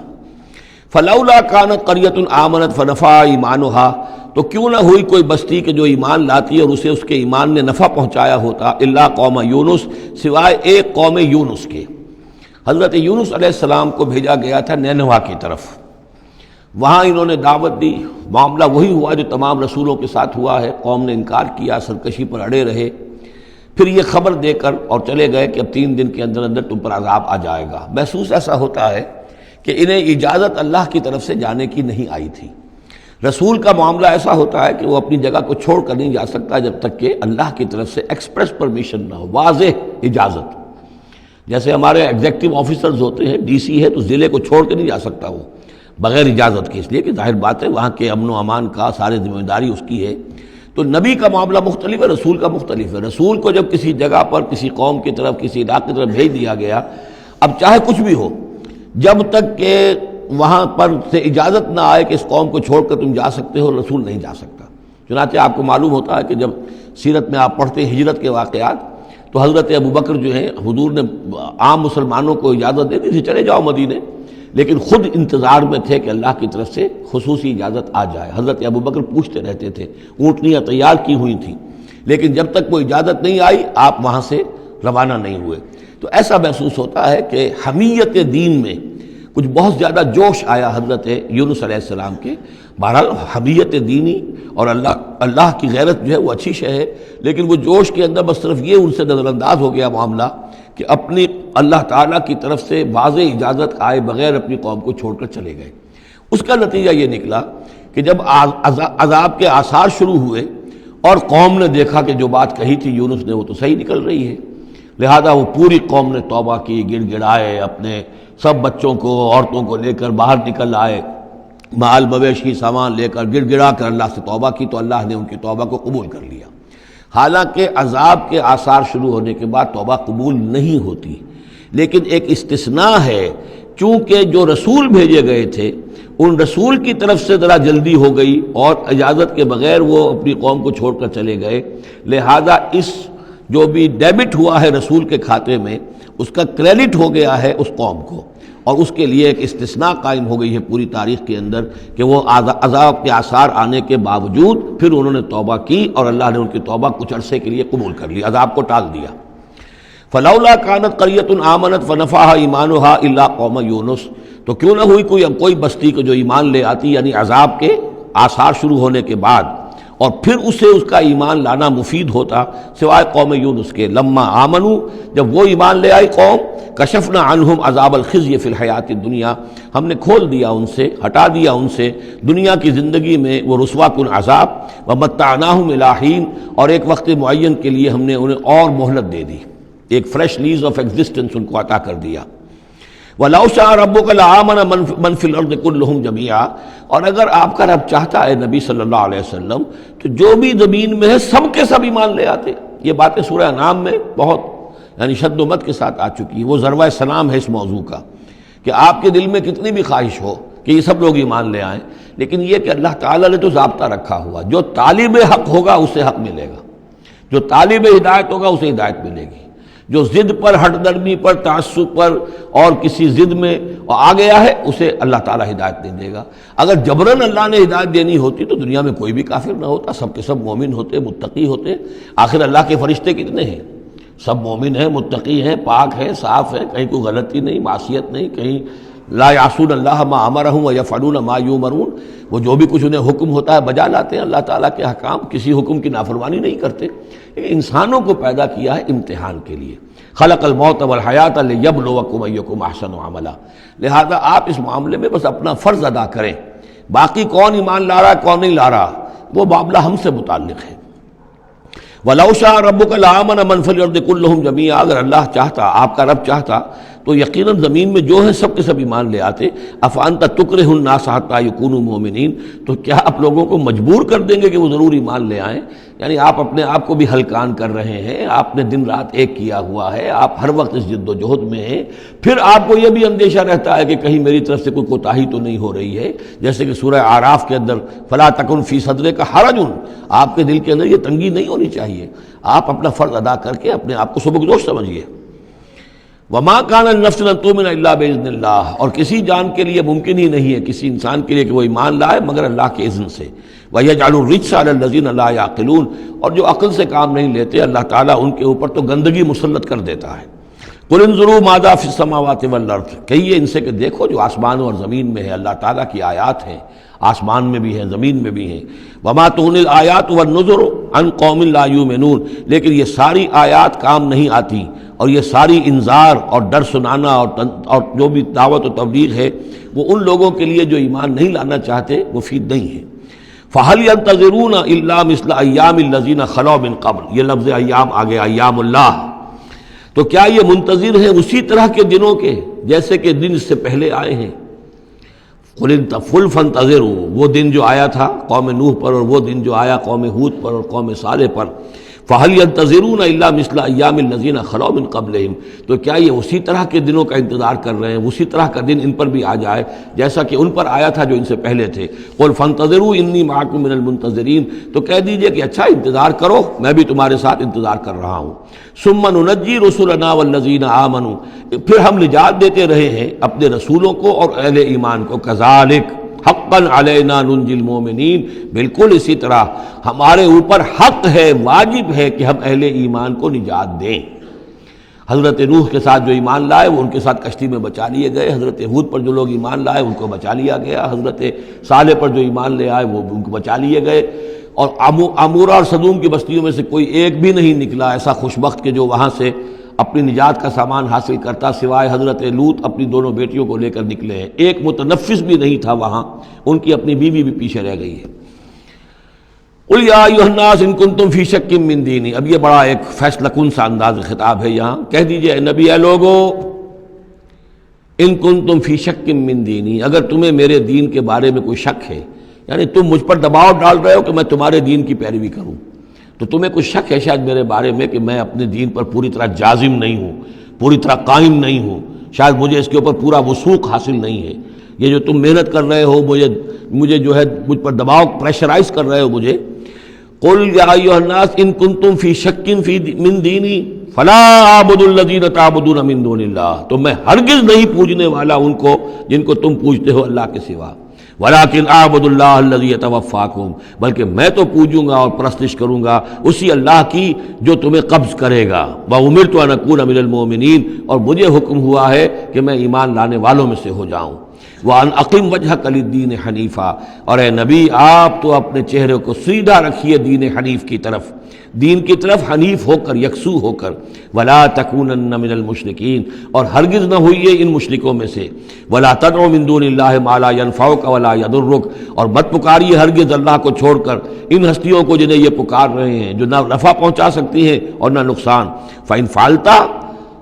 فلولا کانت قریۃ آمنت فنفعها ایمانها، تو کیوں نہ ہوئی کوئی بستی کہ جو ایمان لاتی اور اسے اس کے ایمان نے نفع پہنچایا ہوتا. الا قوم یونس، سوائے ایک قوم یونس کے. حضرت یونس علیہ السلام کو بھیجا گیا تھا نینوا کی طرف، وہاں انہوں نے دعوت دی. معاملہ وہی ہوا جو تمام رسولوں کے ساتھ ہوا ہے، قوم نے انکار کیا، سرکشی پر اڑے رہے. پھر یہ خبر دے کر اور چلے گئے کہ اب 3 دن کے اندر اندر تم پر عذاب آ جائے گا. محسوس ایسا ہوتا ہے کہ انہیں اجازت اللہ کی طرف سے جانے کی نہیں آئی تھی. رسول کا معاملہ ایسا ہوتا ہے کہ وہ اپنی جگہ کو چھوڑ کر نہیں جا سکتا جب تک کہ اللہ کی طرف سے ایکسپریس پرمیشن نہ ہو، واضح اجازت. جیسے ہمارے ایگزیکٹو آفیسرز ہوتے ہیں، ڈی سی ہے تو ضلع کو چھوڑ کے نہیں جا سکتا وہ بغیر اجازت کے، اس لیے کہ ظاہر بات ہے وہاں کے امن و امان کا سارے ذمہ داری اس کی ہے. تو نبی کا معاملہ مختلف ہے، رسول کا مختلف ہے. رسول کو جب کسی جگہ پر کسی قوم کی طرف کسی علاقے کی طرف بھیج دیا گیا، اب چاہے کچھ بھی ہو، جب تک کہ وہاں پر سے اجازت نہ آئے کہ اس قوم کو چھوڑ کر تم جا سکتے ہو، رسول نہیں جا سکتا. چنانچہ آپ کو معلوم ہوتا ہے کہ جب سیرت میں آپ پڑھتے ہیں ہجرت کے واقعات، تو حضرت ابوبکر جو ہیں حضور نے عام مسلمانوں کو اجازت دے دی تھی چلے جاؤ مدینے، لیکن خود انتظار میں تھے کہ اللہ کی طرف سے خصوصی اجازت آ جائے. حضرت ابوبکر پوچھتے رہتے تھے، اونٹنیاں تیار کی ہوئی تھیں، لیکن جب تک کوئی اجازت نہیں آئی آپ وہاں سے روانہ نہیں ہوئے. تو ایسا محسوس ہوتا ہے کہ حمیت دین میں کچھ بہت زیادہ جوش آیا حضرت یونس علیہ السلام کے. بہرحال حمیت دینی اور اللہ کی غیرت جو ہے وہ اچھی شے ہے، لیکن وہ جوش کے اندر بس صرف یہ ان سے نظر انداز ہو گیا معاملہ کہ اپنی اللہ تعالیٰ کی طرف سے واضح اجازت آئے بغیر اپنی قوم کو چھوڑ کر چلے گئے. اس کا نتیجہ یہ نکلا کہ جب عذاب کے آثار شروع ہوئے اور قوم نے دیکھا کہ جو بات کہی تھی یونس نے وہ تو صحیح نکل رہی ہے، لہذا وہ پوری قوم نے توبہ کی، گڑ گڑائے، اپنے سب بچوں کو عورتوں کو لے کر باہر نکل آئے، مال مویشی سامان لے کر گڑ گڑا کر اللہ سے توبہ کی، تو اللہ نے ان کی توبہ کو قبول کر لیا. حالانکہ عذاب کے آثار شروع ہونے کے بعد توبہ قبول نہیں ہوتی، لیکن ایک استثناء ہے، چونکہ جو رسول بھیجے گئے تھے ان رسول کی طرف سے ذرا جلدی ہو گئی اور اجازت کے بغیر وہ اپنی قوم کو چھوڑ کر چلے گئے، لہذا اس جو بھی ڈیبٹ ہوا ہے رسول کے کھاتے میں اس کا کریڈٹ ہو گیا ہے اس قوم کو، اور اس کے لیے ایک استثناء قائم ہو گئی ہے پوری تاریخ کے اندر کہ وہ عذاب کے آثار آنے کے باوجود پھر انہوں نے توبہ کی اور اللہ نے ان کی توبہ کچھ عرصے کے لیے قبول کر لی، عذاب کو ٹال دیا. فلولا كانت قرية آمنت فنفعها ایمانها الا قوم یونس، تو کیوں نہ ہوئی کوئی بستی کو جو ایمان لے آتی، یعنی عذاب کے آثار شروع ہونے کے بعد، اور پھر اسے اس کا ایمان لانا مفید ہوتا سوائے قوم یونس کے. لما آمنوا، جب وہ ایمان لے آئی قوم، کشفنا عنہم عذاب الخزي فی الحیات الدنیا، ہم نے کھول دیا ان سے، ہٹا دیا ان سے دنیا کی زندگی میں وہ رسوا کن عذاب، ومتعناہم الی حین، اور ایک وقت معین کے لیے ہم نے انہیں اور مہلت دے دی، ایک فریش لیز آف ایگزسٹنس ان کو عطا کر دیا. وَلَوْ شَاءَ رَبُّكَ لَآمَنَ مَنْ فِي الْأَرْضِ كُلُّهُمْ جَمِيعًا، اور اگر آپ کا رب چاہتا ہے نبی صلی اللہ علیہ وسلم تو جو بھی زمین میں ہے سب کے سب ایمان لے آتے. یہ باتیں سورہ انعام میں بہت یعنی شد و مد کے ساتھ آ چکی ہے، وہ ذروہ سلام ہے اس موضوع کا کہ آپ کے دل میں کتنی بھی خواہش ہو کہ یہ سب لوگ ایمان لے آئیں، لیکن یہ کہ اللہ تعالیٰ نے تو ضابطہ رکھا ہوا، جو طالب حق ہوگا اسے حق ملے گا، جو طالب ہدایت ہوگا اسے ہدایت ملے گی، جو ضد پر، ہٹ درمی پر، تعصب پر اور کسی ضد میں آ گیا ہے اسے اللہ تعالیٰ ہدایت نہیں دے گا. اگر جبراً اللہ نے ہدایت دینی ہوتی تو دنیا میں کوئی بھی کافر نہ ہوتا، سب کے سب مومن ہوتے، متقی ہوتے. آخر اللہ کے فرشتے کتنے ہیں؟ سب مومن ہیں، متقی ہیں، پاک ہیں، صاف ہیں، کہیں کوئی غلطی نہیں، معصیت نہیں، کہیں لا یعصون اللہ ما امرہم ویفعلون ما یؤمرون، وہ جو بھی کچھ انہیں حکم ہوتا ہے بجا لاتے ہیں اللہ تعالیٰ کے احکام، کسی حکم کی نافرمانی نہیں کرتے. انسانوں کو پیدا کیا ہے امتحان کے لیے. خلق الموت والحیات لیبلوکم ایکم احسن عملا، لہذا آپ اس معاملے میں بس اپنا فرض ادا کریں، باقی کون ایمان لا رہا کون نہیں لا رہا وہ معاملہ ہم سے متعلق ہے. وَلَوْ شَاءَ رَبُّكَ لَآمَنَ مَنْ فِي الْأَرْضِ كُلُّهُمْ جَمِيعًا، اگر اللہ چاہتا، آپ کا رب چاہتا تو یقیناً زمین میں جو ہے سب کے سب ایمان لے آتے. أَفَأَنْتَ تُكْرِهُ النَّاسَ حَتَّى يَكُونُوا مُؤْمِنِينَ، تو کیا آپ لوگوں کو مجبور کر دیں گے کہ وہ ضرور ایمان لے آئیں؟ یعنی آپ اپنے آپ کو بھی ہلکان کر رہے ہیں، آپ نے دن رات ایک کیا ہوا ہے، آپ ہر وقت اس جد و جہد میں ہیں، پھر آپ کو یہ بھی اندیشہ رہتا ہے کہ کہیں میری طرف سے کوئی کوتاہی تو نہیں ہو رہی ہے. جیسے کہ سورہ اعراف کے اندر فَلَا تَكُنْ فِي صَدْرِكَ حَرَجٌ، آپ کے دل کے اندر یہ تنگی نہیں ہونی چاہیے. آپ اپنا فرض ادا کر کے اپنے آپ کو سبکدوش سمجھیے. وَمَا كَانَ لِنَفْسٍ أَن تُؤْمِنَ إِلَّا بِإِذْنِ اللَّهِ، اور کسی جان کے لیے ممکن ہی نہیں ہے، کسی انسان کے لیے کہ وہ ایمان لائے مگر اللہ کے اذن سے. وَيَجْعَلُ الرِّجْسَ عَلَى الَّذِينَ لَا يَعْقِلُونَ، اور جو عقل سے کام نہیں لیتے اللہ تعالیٰ ان کے اوپر تو گندگی مسلط کر دیتا ہے. قُلْ انظُرُوا مَاذَا فِي السَّمَاوَاتِ وَالْأَرْضِ، کہیے ان سے کہ دیکھو جو آسمانوں اور زمین میں ہے اللہ تعالیٰ کی آیات ہیں، آسمان میں بھی ہیں زمین میں بھی ہیں. وَمَا تُغْنِي الْآيَاتُ وَالنُّذُرُ عَنْ قَوْمٍ لَا يُؤْمِنُونَ، لیکن یہ ساری آیات کام نہیں آتی اور یہ ساری انذار اور ڈر سنانا اور جو بھی دعوت و تبلیغ ہے وہ ان لوگوں کے لیے جو ایمان نہیں لانا چاہتے مفید نہیں ہے. فَهَلْ يَنْتَظِرُونَ إِلَّا مِثْلَ أَيَّامِ الَّذِينَ خَلَوْا مِنْ قَبْلُ، یہ لفظ ایام آگے ایام اللہ، تو کیا یہ منتظر ہیں اسی طرح کے دنوں کے جیسے کہ دن اس سے پہلے آئے ہیں. قُلْ فَانْتَظِرُوا، وہ دن جو آیا تھا قوم نوح پر اور وہ دن جو آیا قوم ہود پر اور قوم صالح پر. فَهَلْ يَنْتَظِرُونَ إِلَّا مِثْلَ أَيَّامِ الَّذِينَ خَلَوْا مِنْ قَبْلِهِمْ، تو کیا یہ اسی طرح کے دنوں کا انتظار کر رہے ہیں، اسی طرح کا دن ان پر بھی آ جائے جیسا کہ ان پر آیا تھا جو ان سے پہلے تھے. قُلْ فَانْتَظِرُوا إِنِّي مَعَكُم مِّنَ الْمُنتَظِرِينَ، تو کہہ دیجئے کہ اچھا انتظار کرو میں بھی تمہارے ساتھ انتظار کر رہا ہوں. ثُمَّ نُنَجِّي رُسُلَنَا وَالَّذِينَ آمَنُوا، پھر ہم نجات دیتے رہے ہیں اپنے رسولوں کو اور اہل ایمان کو. كَذَلِكَ حقاً علینا ننجی المومنین، بالکل اسی طرح ہمارے اوپر حق ہے، واجب ہے کہ ہم اہل ایمان کو نجات دیں. حضرت نوح کے ساتھ جو ایمان لائے وہ ان کے ساتھ کشتی میں بچا لیے گئے، حضرت ہود پر جو لوگ ایمان لائے ان کو بچا لیا گیا، حضرت صالح پر جو ایمان لے آئے وہ ان کو بچا لیے گئے، اور عمورہ اور صدوم کی بستیوں میں سے کوئی ایک بھی نہیں نکلا ایسا خوشبخت کہ جو وہاں سے اپنی نجات کا سامان حاصل کرتا، سوائے حضرت لوط اپنی دونوں بیٹیوں کو لے کر نکلے ہیں، ایک متنفس بھی نہیں تھا وہاں، ان کی اپنی بیوی بھی پیچھے رہ گئی ہے۔ قل یا ایھا الناس ان کنتم فی شک من دینی، اب یہ بڑا ایک فیصلہ کن سا انداز خطاب ہے یہاں، کہہ دیجئے اے نبی، اے لوگو، ان کنتم فی شک من دینی، اگر تمہیں میرے دین کے بارے میں کوئی شک ہے، یعنی تم مجھ پر دباؤ ڈال رہے ہو کہ میں تمہارے دین کی پیروی کروں، تو تمہیں کچھ شک ہے شاید میرے بارے میں کہ میں اپنے دین پر پوری طرح جازم نہیں ہوں، پوری طرح قائم نہیں ہوں، شاید مجھے اس کے اوپر پورا وثوق حاصل نہیں ہے، یہ جو تم محنت کر رہے ہو، مجھے جو ہے مجھ پر دباؤ پریشرائز کر رہے ہو مجھے، قل یا ایھا الناس ان کنتم فی شک من دینی فلا اعبد الذین تعبدون من دون اللہ، تو میں ہرگز نہیں پوجنے والا ان کو جن کو تم پوجتے ہو اللہ کے سوا، ولیکن اعبد اللہ الذی یتوفاکم، بلکہ میں تو پوجوں گا اور پرستش کروں گا اسی اللہ کی جو تمہیں قبض کرے گا، وامرت ان اکون من المؤمنین، اور مجھے حکم ہوا ہے کہ میں ایمان لانے والوں میں سے ہو جاؤں، وَأَنْ أَقِمْ وَجْهَكَ لِلدِّينِ حَنِيفًا، اور اے نبی آپ تو اپنے چہرے کو سیدھا رکھیے دین حنیف کی طرف، دین کی طرف حنیف ہو کر، یکسو ہو کر، وَلَا تَكُونَنَّ مِنَ الْمُشْرِكِينَ، اور ہرگز نہ ہوئیے ان مشرکوں میں سے، وَلَا تَدْعُ مِن دُونِ اللَّهِ مَا لَا يَنفَعُكَ وَلَا يَضُرُّكَ، اور مت پکاریے ہرگز اللہ کو چھوڑ کر ان ہستیوں کو جنہیں یہ پکار رہے ہیں جو نہ نفع پہنچا سکتی ہیں اور نہ نقصان، فَإِنْ فَعَلْتَ،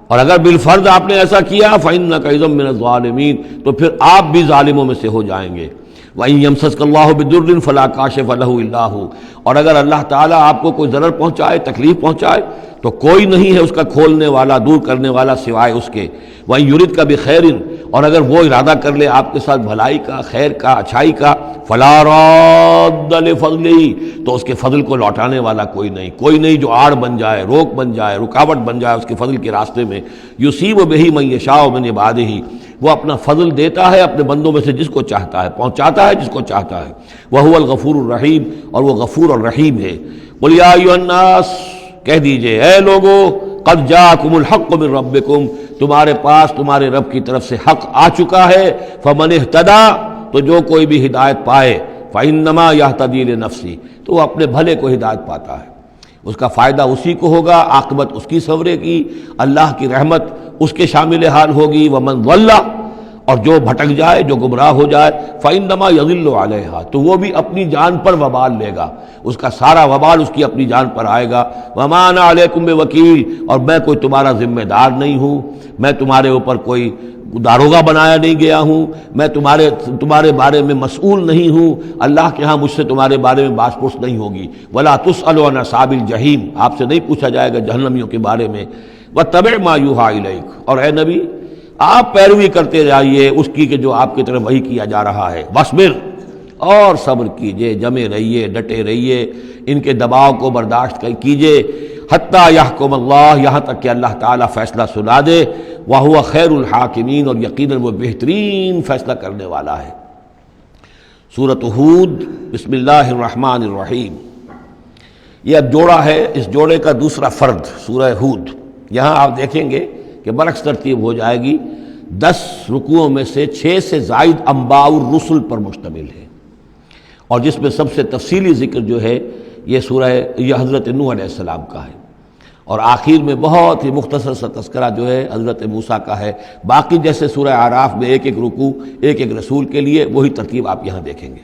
اور اگر بالفرض آپ نے ایسا کیا، فَإِنَّكَ إِذًا مِّنَ الظَّالِمِينَ، تو پھر آپ بھی ظالموں میں سے ہو جائیں گے، وَإِن يَمْسَسْكَ اللَّهُ بِضُرٍّ فَلَا كَاشِفَ لَهُ إِلَّا هُوَ، اور اگر اللہ تعالیٰ آپ کو کوئی ضرر پہنچائے، تکلیف پہنچائے، تو کوئی نہیں ہے اس کا کھولنے والا، دور کرنے والا سوائے اس کے، وَإِن يُرِدْكَ بِخَيْرٍ، اور اگر وہ ارادہ کر لے آپ کے ساتھ بھلائی کا، خیر کا، اچھائی کا، فَلَا رَادَّ لِفَضْلِهِ، تو اس کے فضل کو لوٹانے والا کوئی نہیں جو آڑ بن جائے، روک بن جائے، رکاوٹ بن جائے اس کے فضل کے راستے میں، یُصِیبُ بِهِ مَن یَشَاءُ مِنْ عِبَادِهِ، وہ اپنا فضل دیتا ہے اپنے بندوں میں سے جس کو چاہتا ہے، پہنچاتا ہے جس کو چاہتا ہے، وَهُوَ الْغَفُورُ الرَّحِيمُ، اور وہ غفور اور رحیم ہے۔ قُلْ یَا أَیُّهَا النَّاسُ، کہہ دیجئے اے لوگو، قَدْ جَاءَکُمُ الْحَقُّ مِن رَبِّکُم، تمہارے پاس تمہارے رب کی طرف سے حق آ چکا ہے، فَمَنِ اهْتَدَىٰ، تو جو کوئی بھی ہدایت پائے، فَإِنَّمَا يَهْتَدِي لِنَفْسِهِ، تو وہ اپنے بھلے کو ہدایت پاتا ہے، اس کا فائدہ اسی کو ہوگا، عاقبت اس کی سنورے گی، اللہ کی رحمت اس کے شامل حال ہوگی، وَمَنْ ضَلَّ، اور جو بھٹک جائے، جو گمراہ ہو جائے، فَإِنَّمَا يَضِلُّ عَلَيْهَا، تو وہ بھی اپنی جان پر وبال لے گا، اس کا سارا وبال اس کی اپنی جان پر آئے گا، وَمَا أَنَا عَلَيْكُمْ بِوَكِيلٍ، اور میں کوئی تمہارا ذمہ دار نہیں ہوں، میں تمہارے اوپر کوئی داروغہ بنایا نہیں گیا ہوں، میں تمہارے بارے میں مسئول نہیں ہوں، اللہ کے ہاں مجھ سے تمہارے بارے میں باس پرس نہیں ہوگی، وَلَا تُسْأَلُ عَنْ أَصْحَابِ الْجَحِيمِ، آپ سے نہیں پوچھا جائے گا جہنمیوں کے بارے میں، وَاتَّبِعْ مَا يُوحَىٰ إِلَيْكَ، اور اے نبی آپ پیروی کرتے جائیے اس کی کہ جو آپ کی طرف وحی کیا جا رہا ہے، وَاصْبِرْ، اور صبر کیجئے، جمے رہیے، ڈٹے رہیے، ان کے دباؤ کو برداشت کیجئے، حتیٰ یحکم اللہ، یہاں تک کہ اللہ تعالیٰ فیصلہ سنا دے، وَهُوَ خَيْرُ الْحَاكِمِينَ، اور یقیناً وہ بہترین فیصلہ کرنے والا ہے۔ سورۃ ہود، بسم اللہ الرحمن الرحیم، یہ اب جوڑا ہے، اس جوڑے کا دوسرا فرد سورہ ہود، یہاں آپ دیکھیں گے کہ برعکس ترتیب ہو جائے گی، 10 رکوعوں میں سے 6 سے زائد انباء الرسل پر مشتمل ہے، اور جس میں سب سے تفصیلی ذکر جو ہے یہ حضرت نوح علیہ السلام کا ہے، اور آخر میں بہت ہی مختصر سا تذکرہ جو ہے حضرت موسیٰ کا ہے، باقی جیسے سورہ اعراف میں ایک رکوع ایک رسول کے لیے، وہی ترتیب آپ یہاں دیکھیں گے۔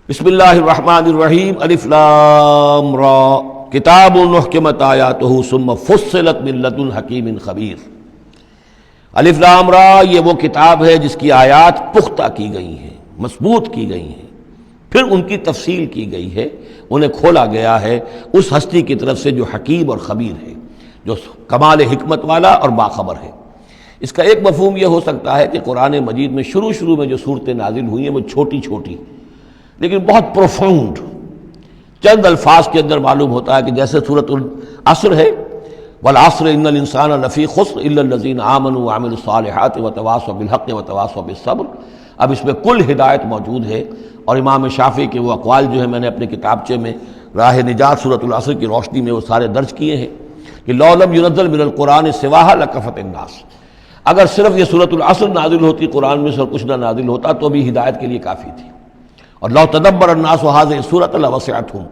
بسم اللہ الرحمن الرحیم، الف لام را، کتاب احکمت آیاتہ ثم فصلت من لدن حکیم خبیر۔ الف لام را، یہ وہ کتاب ہے جس کی آیات پختہ کی گئی ہیں، مضبوط کی گئی ہیں، پھر ان کی تفصیل کی گئی ہے، انہیں کھولا گیا ہے اس ہستی کی طرف سے جو حکیم اور خبیر ہے، جو کمال حکمت والا اور باخبر ہے۔ اس کا ایک مفہوم یہ ہو سکتا ہے کہ قرآن مجید میں شروع میں جو صورتیں نازل ہوئی ہیں وہ چھوٹی چھوٹی لیکن بہت پروفاؤنڈ، چند الفاظ کے اندر معلوم ہوتا ہے کہ جیسے سورۃ العصر ہے، والعصر ان الانسان لفی خسر الا الذین آمنوا وعملوا الصالحات وتواصوا بالحق وتواصوا بالصبر، اب اس میں کل ہدایت موجود ہے، اور امام شافعی کے وہ اقوال جو ہیں میں نے اپنے کتابچے میں راہ نجات سورۃ العصر کی روشنی میں وہ سارے درج کیے ہیں۔ کہ لو لم ينزل من القرآن سواها لکفت الناس، اگر صرف یہ سورۃ العصر نازل ہوتی قرآن میں سے اور کچھ نہ نازل ہوتا تو بھی ہدایت کے لیے کافی تھی. اور لو تدبر الناس هذه السورۃ لوسعتهم،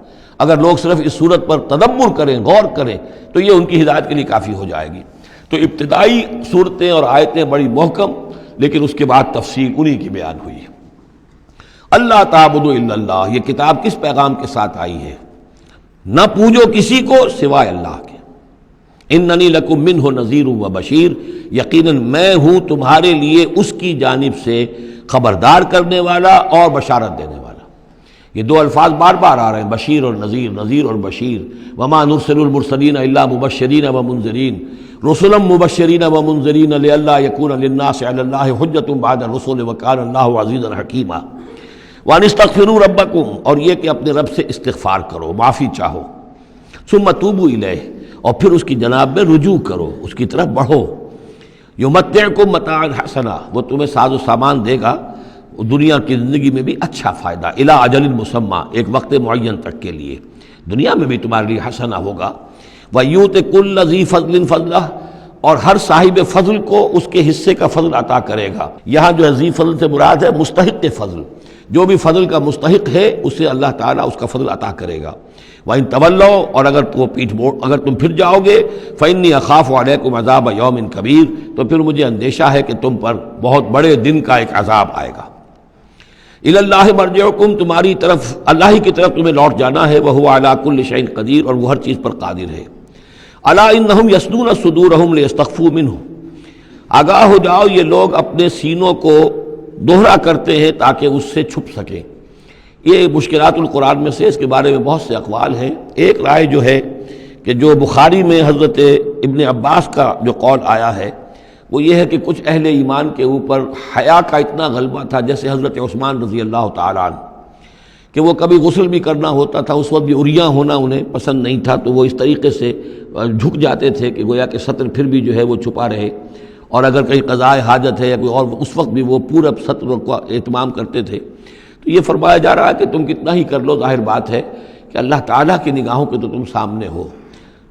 اگر لوگ صرف اس صورت پر تدبر کریں، غور کریں، تو یہ ان کی ہدایت کے لیے کافی ہو جائے گی. تو ابتدائی صورتیں اور آیتیں بڑی محکم، لیکن اس کے بعد تفصیل انہی کی بیان ہوئی ہے. اللہ تعبدوا الا اللہ، یہ کتاب کس پیغام کے ساتھ آئی ہے؟ نہ پوجو کسی کو سوائے اللہ کے. اننی لکم منہ نذیر و بشیر، یقیناً میں ہوں تمہارے لیے اس کی جانب سے خبردار کرنے والا اور بشارت دینے والا. یہ دو الفاظ بار بار آ رہے ہیں، بشیر اور نذیر، نذیر اور بشیر. وما نرسل المرسلین الا مبشرین ومنذرین، رسلا مبشرین ومنذرین لئلا یکون للناس علی اللہ حجۃ بعد الرسل وکان اللہ عزیزا حکیما. وان استغفروا ربکم، اور یہ کہ اپنے رب سے استغفار کرو، معافی چاہو. ثم توبوا الیہ، اور پھر اس کی جناب میں رجوع کرو، اس کی طرف بڑھو. یمتعکم متاعا حسنا، وہ تمہیں ساز و سامان دے گا دنیا کی زندگی میں بھی اچھا فائدہ، الی اجل مسمی، ایک وقت معین تک کے لیے، دنیا میں بھی تمہارے لیے حسنہ ہوگا. وَيُؤْتِ كُلَّ ذِي فَضْلٍ فَضْلَهُ، اور ہر صاحب فضل کو اس کے حصے کا فضل عطا کرے گا. یہاں جو ہے ذی فضل سے مراد ہے مستحق فضل، جو بھی فضل کا مستحق ہے اسے اللہ تعالیٰ اس کا فضل عطا کرے گا. وَإِن تَوَلَّوْا، اور اگر تم پھر جاؤ گے، فَإِنِّي أَخَافُ عَلَيْكُمْ عَذَابَ يَوْمٍ كَبِيرٍ، تو پھر مجھے اندیشہ ہے کہ تم پر بہت بڑے دن کا ایک عذاب آئے گا. الی اللہ مرجعکم، تمہاری طرف اللہ ہی کی طرف تمہیں لوٹ جانا ہے. وہو علی کل شیء قدیر، اور وہ ہر چیز پر قادر ہے. الا انہم یثنون صدورہم لیستخفوا منہ، آگاہ ہو جاؤ یہ لوگ اپنے سینوں کو دوہرا کرتے ہیں تاکہ اس سے چھپ سکیں. یہ مشکلات القرآن میں سے، اس کے بارے میں بہت سے اقوال ہیں. ایک رائے جو ہے کہ جو بخاری میں حضرت ابن عباس کا جو قول آیا ہے وہ یہ ہے کہ کچھ اہل ایمان کے اوپر حیا کا اتنا غلبہ تھا، جیسے حضرت عثمان رضی اللہ تعالیٰ عنہ، کہ وہ کبھی غسل بھی کرنا ہوتا تھا، اس وقت بھی عریاں ہونا انہیں پسند نہیں تھا، تو وہ اس طریقے سے جھک جاتے تھے کہ گویا کہ سطر پھر بھی جو ہے وہ چھپا رہے، اور اگر کہیں قضاء حاجت ہے یا کوئی اور، اس وقت بھی وہ پورا سطر کا اہتمام کرتے تھے. تو یہ فرمایا جا رہا ہے کہ تم کتنا ہی کر لو، ظاہر بات ہے کہ اللہ تعالیٰ کی نگاہوں کے تو تم سامنے ہو،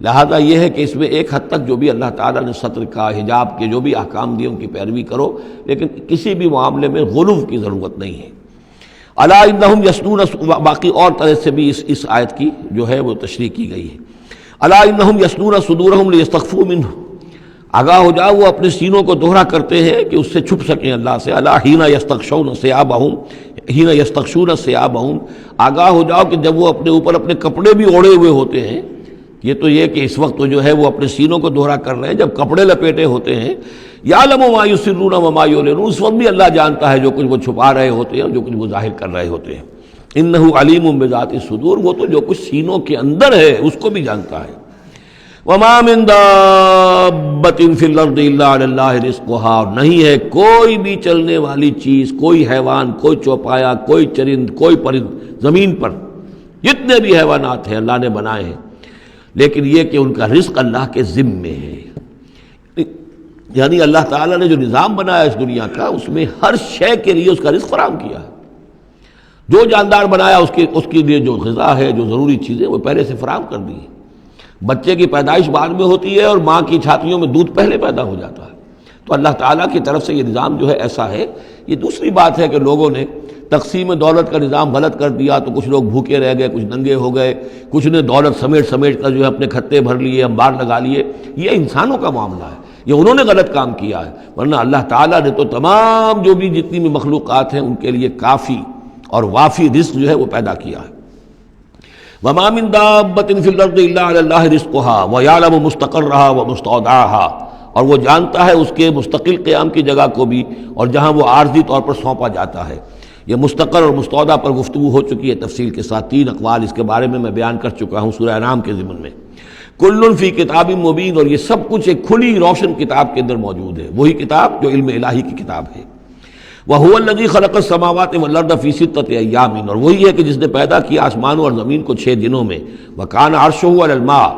لہذا یہ ہے کہ اس میں ایک حد تک جو بھی اللہ تعالیٰ نے سطر کا، حجاب کے جو بھی احکام دیے ان کی پیروی کرو، لیکن کسی بھی معاملے میں غلو کی ضرورت نہیں ہے. الا انہم یثنون، باقی اور طرح سے بھی اس آیت کی جو ہے وہ تشریح کی گئی ہے. الا انہم یثنون صدورہم لیستخفوا منہ، آگاہ ہو جاؤ وہ اپنے سینوں کو دوہرا کرتے ہیں کہ اس سے چھپ سکیں اللہ سے. الا حین یستغشون ثیابہم، حین یستغشون ثیابہم، آگاہ ہو جاؤ کہ جب وہ اپنے اوپر اپنے کپڑے بھی اوڑھے ہوئے ہوتے ہیں. یہ تو یہ کہ اس وقت تو جو ہے وہ اپنے سینوں کو دوہرا کر رہے ہیں، جب کپڑے لپیٹے ہوتے ہیں. یعلم ما یسرون وما یعلنون، اس وقت بھی اللہ جانتا ہے جو کچھ وہ چھپا رہے ہوتے ہیں اور جو کچھ وہ ظاہر کر رہے ہوتے ہیں. انہ علیم بذات الصدور، وہ تو جو کچھ سینوں کے اندر ہے اس کو بھی جانتا ہے. وما من دابۃ فی الارض الا علی اللہ رزقها، اور نہیں ہے کوئی بھی چلنے والی چیز، کوئی حیوان، کوئی چوپایا، کوئی چرند، کوئی پرند زمین پر جتنے بھی حیوانات ہیں اللہ نے بنائے ہیں، لیکن یہ کہ ان کا رزق اللہ کے ذمے ہے. یعنی اللہ تعالیٰ نے جو نظام بنایا اس دنیا کا، اس میں ہر شے کے لیے اس کا رزق فراہم کیا ہے. جو جاندار بنایا اس کے لیے جو غذا ہے، جو ضروری چیزیں وہ پہلے سے فراہم کر دی ہے. بچے کی پیدائش بعد میں ہوتی ہے اور ماں کی چھاتیوں میں دودھ پہلے پیدا ہو جاتا ہے. تو اللہ تعالیٰ کی طرف سے یہ نظام جو ہے ایسا ہے. یہ دوسری بات ہے کہ لوگوں نے تقسیم دولت کا نظام غلط کر دیا، تو کچھ لوگ بھوکے رہ گئے، کچھ ننگے ہو گئے، کچھ نے دولت سمیٹ کر جو ہے اپنے کھتے بھر لیے، انبار لگا لیے. یہ انسانوں کا معاملہ ہے، یہ انہوں نے غلط کام کیا ہے. ورنہ اللہ تعالیٰ نے تو تمام جو بھی جتنی بھی مخلوقات ہیں ان کے لیے کافی اور وافی رزق جو ہے وہ پیدا کیا ہے. وما من دابۃ فی الارض الا علی اللہ رزقها ویعلم مستقرها ومستودعها، اور وہ جانتا ہے اس کے مستقل قیام کی جگہ کو بھی اور جہاں وہ عارضی طور پر سونپا جاتا ہے. یہ مستقر اور مستودع پر گفتگو ہو چکی ہے تفصیل کے ساتھ، 3 اقوال اس کے بارے میں بیان کر چکا ہوں سورہ انعام کے ضمن میں. کل فی کتاب مبین، اور یہ سب کچھ ایک کھلی روشن کتاب کے اندر موجود ہے، وہی کتاب جو علم الہی کی کتاب ہے. وَهُوَ الَّذِي خَلَقَ السَّمَاوَاتِ وَالْأَرْضَ فِي سِتَّةِ أَيَّامٍ، اور وہی ہے کہ جس نے پیدا کیا آسمانوں اور زمین کو 6 دنوں میں. وَكَانَ عَرْشُهُ عَلَى الْمَاءِ،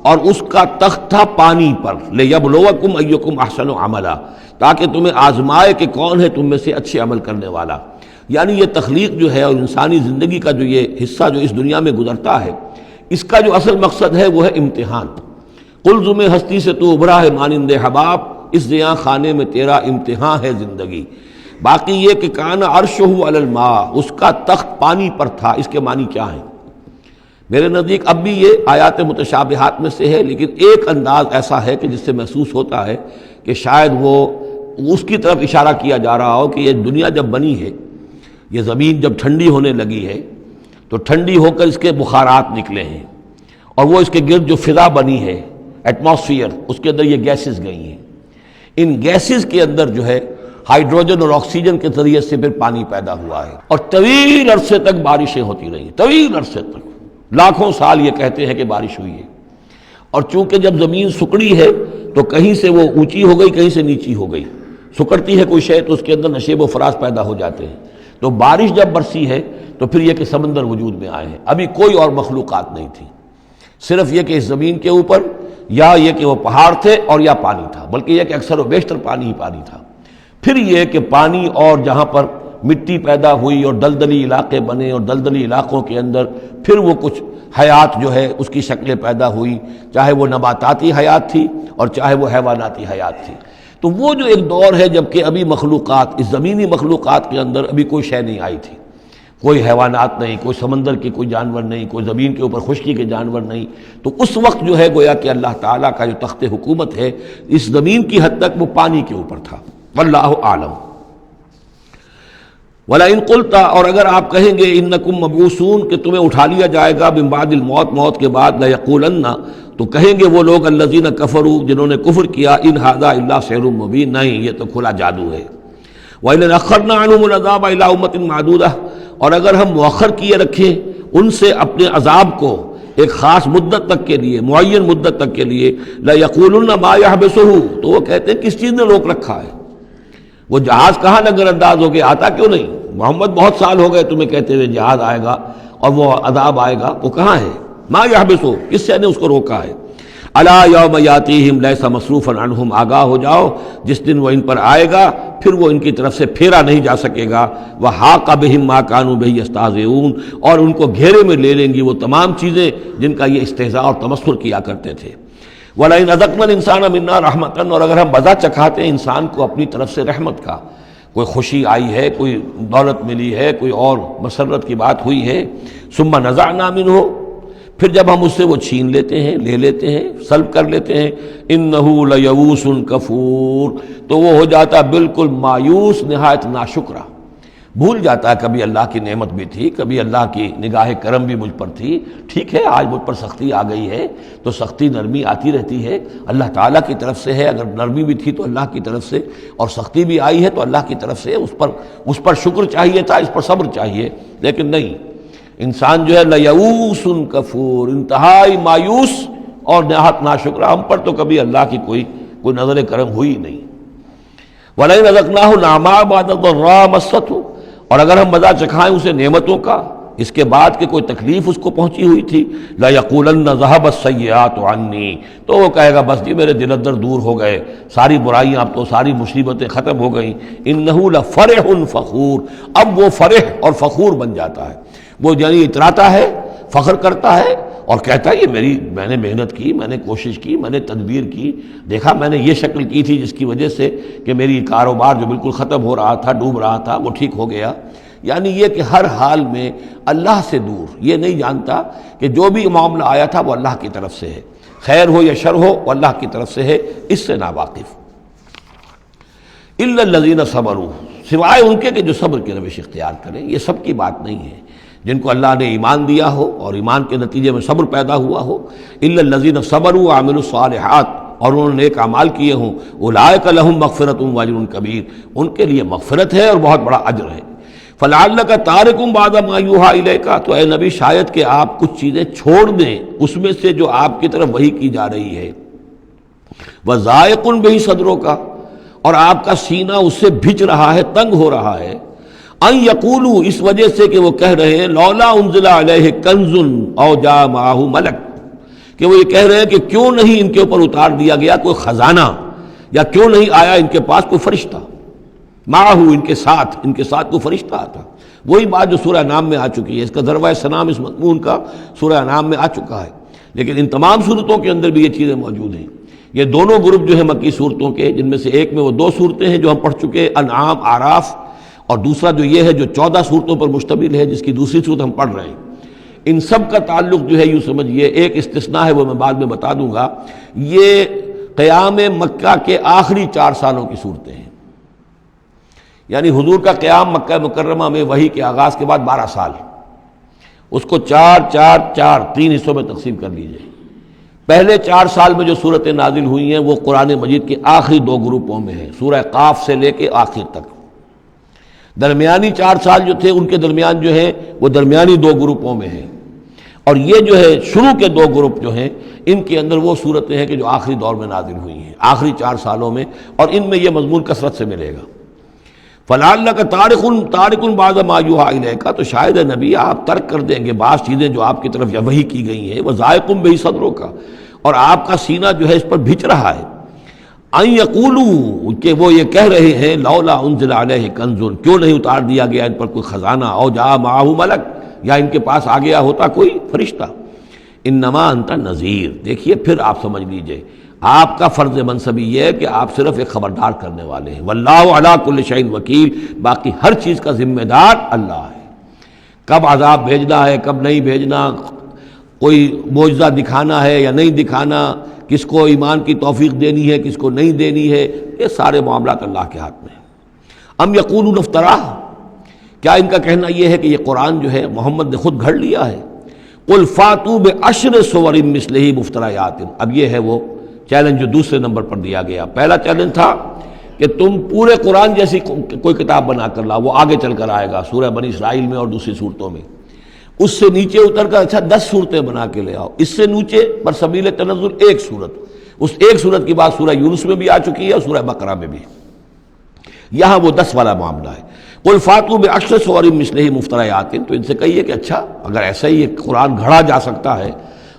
اور اس کا تخت تھا پانی پر. لِيَبْلُوَكُمْ أَيُّكُمْ أَحْسَنُ عَمَلًا، تاکہ تمہیں آزمائے کہ کون ہے تم میں سے اچھے عمل کرنے والا. یعنی یہ تخلیق جو ہے اور انسانی زندگی کا جو یہ حصہ جو اس دنیا میں گزرتا ہے، اس کا جو اصل مقصد ہے وہ ہے امتحان. قلزم ہستی سے تو ابھرا ہے مانند حباب، اس زیاں خانے میں تیرا امتحان ہے زندگی۔ باقی یہ کہ کان عرشہ علی الماء، اس کا تخت پانی پر تھا، اس کے معنی کیا ہیں؟ میرے نزدیک اب بھی یہ آیات متشابہات میں سے ہے، لیکن ایک انداز ایسا ہے کہ جس سے محسوس ہوتا ہے کہ شاید وہ اس کی طرف اشارہ کیا جا رہا ہو کہ یہ دنیا جب بنی ہے، یہ زمین جب ٹھنڈی ہونے لگی ہے تو ٹھنڈی ہو کر اس کے بخارات نکلے ہیں، اور وہ اس کے گرد جو فضا بنی ہے، ایٹماسفیئر، اس کے اندر یہ گیسز گئی ہیں۔ ان گیسز کے اندر جو ہے ہائیڈروجن اور آکسیجن کے ذریعے سے پھر پانی پیدا ہوا ہے، اور طویل عرصے تک بارشیں ہوتی رہیں، طویل عرصے تک، لاکھوں سال یہ کہتے ہیں کہ بارش ہوئی ہے۔ اور چونکہ جب زمین سکڑی ہے تو کہیں سے وہ اونچی ہو گئی، کہیں سے نیچی ہو گئی، سکڑتی ہے کوئی شے تو اس کے اندر نشیب و فراز پیدا ہو جاتے ہیں۔ تو بارش جب برسی ہے تو پھر یہ کہ سمندر وجود میں آئے ہیں۔ ابھی کوئی اور مخلوقات نہیں تھی، صرف یہ کہ اس زمین کے اوپر یا یہ کہ وہ پہاڑ تھے اور یا پانی تھا، بلکہ یہ کہ اکثر و بیشتر پانی ہی پانی تھا۔ پھر یہ کہ پانی اور جہاں پر مٹی پیدا ہوئی اور دلدلی علاقے بنے، اور دلدلی علاقوں کے اندر پھر وہ کچھ حیات جو ہے اس کی شکلیں پیدا ہوئی، چاہے وہ نباتاتی حیات تھی اور چاہے وہ حیواناتی حیات تھی۔ تو وہ جو ایک دور ہے جب کہ ابھی مخلوقات، اس زمینی مخلوقات کے اندر ابھی کوئی شے نہیں آئی تھی، کوئی حیوانات نہیں، کوئی سمندر کے کوئی جانور نہیں، کوئی زمین کے اوپر خشکی کے جانور نہیں، تو اس وقت جو ہے گویا کہ اللہ تعالیٰ کا جو تخت حکومت ہے اس زمین کی حد تک وہ پانی کے اوپر تھا۔ واللہ اعلم۔ وَلَئِن قُلْتَ، اور اگر آپ کہیں گے اِنَّكُمْ مَبْعُوثُونَ کہ تمہیں اٹھا لیا جائے گا من بعد الموت، موت کے بعد، لَيَقُولَنَّ تو کہیں گے وہ لوگ الَّذِينَ كَفَرُوا جنہوں نے کفر کیا، إِنْ هَذَا إِلَّا سِحْرٌ مُبِينٌ، نہیں یہ تو کھلا جادو ہے۔ وَإِنْ أَخَّرْنَا عَنْهُمُ الْعَذَابَ إِلَىٰ أُمَّةٍ مَّعْدُودَةٍ، اور اگر ہم مؤخر کیے رکھیں ان سے اپنے عذاب کو ایک خاص مدت تک کے لیے، معین مدت تک کے لیے، لَيَقُولُنَّ مَا يَحْبِسُهُ تو وہ کہتے ہیں کس چیز نے روک رکھا ہے؟ وہ جہاز کہاں نظر انداز ہو گیا، آتا کیوں نہیں؟ محمد بہت سال ہو گئے تمہیں کہتے ہوئے جہاز آئے گا اور وہ عذاب آئے گا، وہ کہاں ہے؟ ما یحبسو، کس سے نے اس کو روکا ہے؟ الا یوم یاتیہم لیس مصروفا عنہم، آگاہ ہو جاؤ جس دن وہ ان پر آئے گا پھر وہ ان کی طرف سے پھیرا نہیں جا سکے گا۔ وحاق بہم ما کانوا بہ یستہزئون، اور ان کو گھیرے میں لے لیں گی وہ تمام چیزیں جن کا یہ استہزاء اور تمسخر کیا کرتے تھے۔ وَلَئِنْ أَذَقْنَا الْإِنسَانَ مِنَّا رَحْمَةً، اور اگر ہم مزہ چکھاتے ہیں انسان کو اپنی طرف سے رحمت کا، کوئی خوشی آئی ہے، کوئی دولت ملی ہے، کوئی اور مسرت کی بات ہوئی ہے، ثُمَّ نَزَعْنَا مِنْهُ، پھر جب ہم اس سے وہ چھین لیتے ہیں، لے لیتے ہیں، سلب کر لیتے ہیں، إِنَّهُ لَيَئُوسٌ كَفُورٌ تو وہ ہو جاتا بالکل مایوس، نہایت ناشکرہ، بھول جاتا ہے کبھی اللہ کی نعمت بھی تھی، کبھی اللہ کی نگاہ کرم بھی مجھ پر تھی، ٹھیک ہے آج مجھ پر سختی آ گئی ہے تو سختی نرمی آتی رہتی ہے، اللہ تعالیٰ کی طرف سے ہے، اگر نرمی بھی تھی تو اللہ کی طرف سے، اور سختی بھی آئی ہے تو اللہ کی طرف سے، اس پر شکر چاہیے تھا، اس پر صبر چاہیے، لیکن نہیں، انسان جو ہے لیئوس کفور، انتہائی مایوس اور نہایت ناشکرہ، ہم پر تو کبھی اللہ کی کوئی نظر کرم ہوئی نہیں۔ وَلَئِنْ أَذَقْنَاهُ نَعْمَاءَ بَعْدَ ضَرَّاءَ مَسَّتْهُ، اور اگر ہم مزہ چکھائیں اسے نعمتوں کا اس کے بعد کہ کوئی تکلیف اس کو پہنچی ہوئی تھی، لَيَقُولَنَّ ذَهَبَ السَّيِّئَاتُ عَنِّي تو وہ کہے گا بس جی میرے دل اندر دور ہو گئے، ساری برائیاں اب تو، ساری مصیبتیں ختم ہو گئیں۔ إِنَّهُ لَفَرِحٌ فَخُورٌ، اب وہ فرح اور فخور بن جاتا ہے، وہ یعنی اتراتا ہے، فخر کرتا ہے اور کہتا ہے یہ میں نے محنت کی، میں نے کوشش کی، میں نے تدبیر کی، دیکھا میں نے یہ شکل کی تھی جس کی وجہ سے کہ میری کاروبار جو بالکل ختم ہو رہا تھا، ڈوب رہا تھا، وہ ٹھیک ہو گیا۔ یعنی یہ کہ ہر حال میں اللہ سے دور، یہ نہیں جانتا کہ جو بھی معاملہ آیا تھا وہ اللہ کی طرف سے ہے، خیر ہو یا شر ہو وہ اللہ کی طرف سے ہے، اس سے ناواقف۔ إِلَّا الَّذِينَ صَبَرُوا، سوائے ان کے کہ جو صبر کی روش اختیار کریں، یہ سب کی بات نہیں ہے، جن کو اللہ نے ایمان دیا ہو اور ایمان کے نتیجے میں صبر پیدا ہوا ہو، إِلَّا الَّذِينَ صَبَرُوا وَعَمِلُوا الصَّالِحَاتِ، اور انہوں نے نیک اعمال کیے ہوں، أُولَٰئِكَ لَهُم مَغْفِرَةٌ وَأَجْرٌ كَبِيرٌ، ان کے لیے مغفرت ہے اور بہت بڑا اجر ہے۔ فَلَعَلَّكَ تَارِكٌ بَعْضَ مَا يُوحَىٰ إِلَيْكَ، تو اے نبی شاید کہ آپ کچھ چیزیں چھوڑ دیں اس میں سے جو آپ کی طرف وحی کی جا رہی ہے، وَضَائِقٌ بِهِ صَدْرُكَ، اور آپ کا سینہ اس سے بھج رہا ہے، تنگ ہو رہا ہے، ان یقولوا، اس وجہ سے کہ وہ کہہ رہے ہیں لولا انزل علیہ کنز او جاء معہ ملک، کہ وہ یہ کہہ رہے ہیں کہ کیوں نہیں ان کے اوپر اتار دیا گیا کوئی خزانہ، یا کیوں نہیں آیا ان کے پاس کوئی فرشتہ، معہ ان کے ساتھ کوئی فرشتہ آتا۔ وہی بات جو سورہ انعام میں آ چکی ہے، اس کا ذروہ سنام اس مضمون کا سورہ انعام میں آ چکا ہے۔ لیکن ان تمام صورتوں کے اندر بھی یہ چیزیں موجود ہیں۔ یہ دونوں گروپ جو ہیں مکی صورتوں کے، جن میں سے ایک میں وہ 2 صورتیں ہیں جو ہم پڑھ چکے ہیں، انعام، اعراف، اور دوسرا جو یہ ہے جو 14 صورتوں پر مشتمل ہے جس کی دوسری صورت ہم پڑھ رہے ہیں، ان سب کا تعلق جو ہے یوں سمجھیے، ایک استثناء ہے وہ میں بعد میں بتا دوں گا، یہ قیام مکہ کے آخری 4 سالوں کی صورتیں ہیں۔ یعنی حضور کا قیام مکہ مکرمہ میں وحی کے آغاز کے بعد 12 سال، اس کو 4 حصوں میں تقسیم کر لیجئے۔ پہلے 4 سال میں جو صورتیں نازل ہوئی ہیں وہ قرآن مجید کے آخری 2 گروپوں میں ہیں، سورہ قاف سے لے کے آخر تک۔ درمیانی 4 سال جو تھے ان کے درمیان جو ہیں وہ درمیانی 2 گروپوں میں ہیں، اور یہ جو ہے شروع کے 2 گروپ جو ہیں ان کے اندر وہ صورتیں ہیں کہ جو آخری دور میں نازل ہوئی ہیں، آخری 4 سالوں میں، اور ان میں یہ مضمون کثرت سے ملے گا۔ فَلَعَلَّكَ تَارِكٌ بَعْضَ مَا يُوحَىٰ إِلَيْكَ، تو شاید ہے نبی آپ ترک کر دیں گے بعض چیزیں جو آپ کی طرف وحی کی گئی ہیں، وَضَائِقٌ بِهِ صَدْرُكَ، اور آپ کا سینہ جو ہے اس پر بھچ رہا ہے۔ ان یقولوا، کہ وہ یہ کہہ رہے ہیں، لولا انزل علیہ کنز، کیوں نہیں اتار دیا گیا ان پر کوئی خزانہ، او جاء معہ ملک، یا ان کے پاس آ گیا ہوتا کوئی فرشتہ۔ انما انت نذیر، دیکھیے پھر آپ سمجھ لیجئے آپ کا فرض منصبی یہ ہے کہ آپ صرف ایک خبردار کرنے والے ہیں، واللہ علی کل شیء وکیل، باقی ہر چیز کا ذمہ دار اللہ ہے۔ کب عذاب بھیجنا ہے، کب نہیں بھیجنا، کوئی معجزہ دکھانا ہے یا نہیں دکھانا، کس کو ایمان کی توفیق دینی ہے، کس کو نہیں دینی ہے، یہ سارے معاملات اللہ کے ہاتھ میں ہیں۔ ام یقولون افتراہ، کیا ان کا کہنا یہ ہے کہ یہ قرآن جو ہے محمد نے خود گھڑ لیا ہے؟ قل فاتوا بعشر سور مثلہ مفتریات، اب یہ ہے وہ چیلنج جو دوسرے نمبر پر دیا گیا۔ پہلا چیلنج تھا کہ تم پورے قرآن جیسی کوئی کتاب بنا کر لاؤ، وہ آگے چل کر آئے گا سورہ بنی اسرائیل میں اور دوسری صورتوں میں۔ اس سے نیچے اتر کر اچھا 10 صورتیں بنا کے لے آؤ، اس سے نیچے پر سبیل تنزل 1 صورت، اس 1 صورت کی بات سورہ یونس میں بھی آ چکی ہے اور سورہ بقرہ میں بھی، یہاں وہ 10 والا معاملہ ہے۔ قل فاتوا بعشر سور مثلہ مفتریات، تو ان سے کہیے کہ اچھا اگر ایسا ہی ایک قرآن گھڑا جا سکتا ہے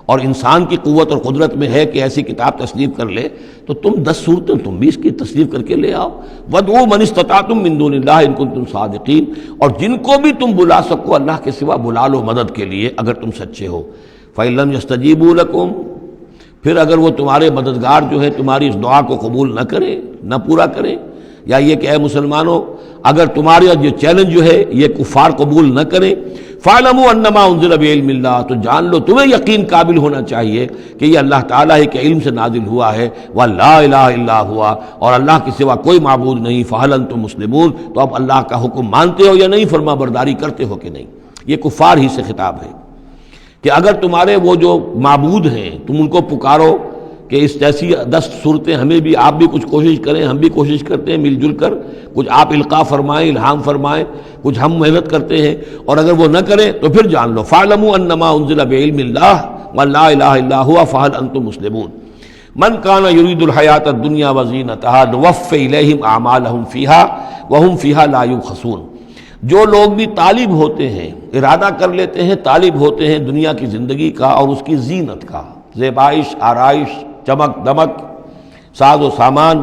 اور انسان کی قوت اور قدرت میں ہے کہ ایسی کتاب تصنیف کر لے، تو تم 10 صورتیں تم بھی اس کی تصنیف کر کے لے آؤ۔ وَادْعُوا مَنِ اسْتَطَعْتُم مِّن دُونِ اللَّهِ إِن كُنتُمْ صَادِقِينَ، اور جن کو بھی تم بلا سکو اللہ کے سوا بلا لو مدد کے لیے اگر تم سچے ہو۔ فَإِن لَّمْ يَسْتَجِيبُوا لَكُمْ، پھر اگر وہ تمہارے مددگار جو ہے تمہاری اس دعا کو قبول نہ کریں، نہ پورا کریں، یا یہ کہ اے مسلمانوں اگر تمہارا یہ چیلنج جو ہے یہ کفار قبول نہ کریں، فَاعْلَمُوا أَنَّمَا أُنزِلَ بِعِلْمِ اللَّهِ، تو جان لو تمہیں یقین قابل ہونا چاہیے کہ یہ اللہ تعالیٰ ہی کے علم سے نازل ہوا ہے، وَلَا إِلَٰهَ إِلَّا هُوَ، اور اللہ کے سوا کوئی معبود نہیں، فَهَلْ أَنْتُم مُسْلِمُونَ، تو اب اللہ کا حکم مانتے ہو یا نہیں، فرما برداری کرتے ہو کہ نہیں۔ یہ کفار ہی سے خطاب ہے کہ اگر تمہارے وہ جو معبود ہیں تم ان کو پکارو کہ اس جیسی 10 صورتیں ہمیں بھی، آپ بھی کچھ کوشش کریں، ہم بھی کوشش کرتے ہیں مل جل کر، کچھ آپ القاء فرمائیں، الہام فرمائیں، کچھ ہم محنت کرتے ہیں، اور اگر وہ نہ کریں تو پھر جان لو فَاعْلَمُوا أَنَّمَا أُنزِلَ بِعِلْمِ اللَّهِ وَلَا إِلَٰهَ إِلَّا هُوَ فَهَلْ أَنْتُم مُسْلِمُونَ مَنْ كَانَ يُرِيدُ الْحَيَاةَ الدُّنْيَا وَزِينَتَهَا نُوَفِّ إِلَيْهِمْ أَعْمَالَهُمْ فِيهَا وَهُمْ فِيهَا لَا يُبْخَسُونَ، جو لوگ بھی طالب ہوتے ہیں، ارادہ کر لیتے ہیں، طالب ہوتے ہیں دنیا کی زندگی کا اور اس کی زینت کا، زیبائش، آرائش، چمک دمک، ساز و سامان،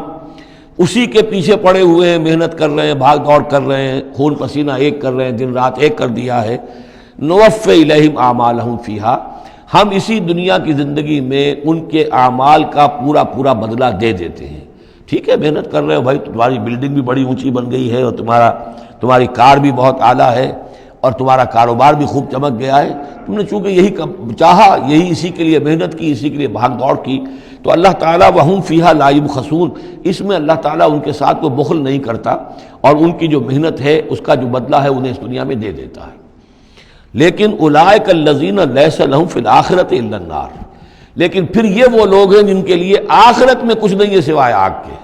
اسی کے پیچھے پڑے ہوئے ہیں، محنت کر رہے ہیں، بھاگ دوڑ کر رہے ہیں، خون پسینہ ایک کر رہے ہیں، دن رات ایک کر دیا ہے۔ نوفِ الیہم اعمالہم فیہا، ہم اسی دنیا کی زندگی میں ان کے اعمال کا پورا پورا بدلہ دے دیتے ہیں۔ ٹھیک ہے محنت کر رہے ہو بھائی، تمہاری بلڈنگ بھی بڑی اونچی بن گئی ہے اور تمہاری کار بھی بہت اعلیٰ ہے اور تمہارا کاروبار بھی خوب چمک گیا ہے، تم نے چونکہ یہی چاہا، یہی اسی کے لیے محنت کی، اسی کے لیے بھاگ دوڑ کی، تو اللہ تعالیٰ وَهُمْ فِيهَا لَا يُبْخَسُونَ، اس میں اللہ تعالیٰ ان کے ساتھ کوئی بخل نہیں کرتا اور ان کی جو محنت ہے اس کا جو بدلہ ہے انہیں اس دنیا میں دے دیتا ہے۔ لیکن اولئک الذین لیس لہم فی الآخرۃ الا النار، لیکن پھر یہ وہ لوگ ہیں جن کے لیے آخرت میں کچھ نہیں ہے سوائے آگ کے،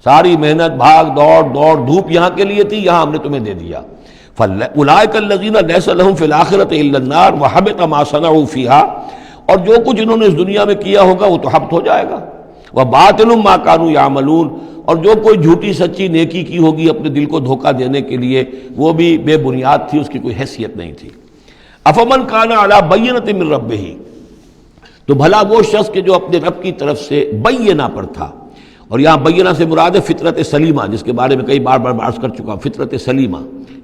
ساری محنت بھاگ دوڑ دھوپ یہاں کے لیے تھی، یہاں ہم نے تمہیں دے دیا۔ اولئک الذین لیس لہم فی الآخرۃ الا النار وحبط ما صنعوا فیہا، اور جو کچھ انہوں نے اس دنیا میں کیا ہوگا وہ تو حبط ہو جائے گا، وباطل ما کانوا یعملون، اور جو کوئی جھوٹی سچی نیکی کی ہوگی اپنے دل کو دھوکہ دینے کے لیے وہ بھی بے بنیاد تھی، اس کی کوئی حیثیت نہیں تھی۔ افمن کان علی بینۃ من ربہ، تو بھلا وہ شخص کہ جو اپنے رب کی طرف سے بینہ پر تھا، اور یہاں بینہ سے مراد ہے فطرت سلیمہ، جس کے بارے میں کئی بار عرض کر چکا ہوں۔ فطرت سلیمہ،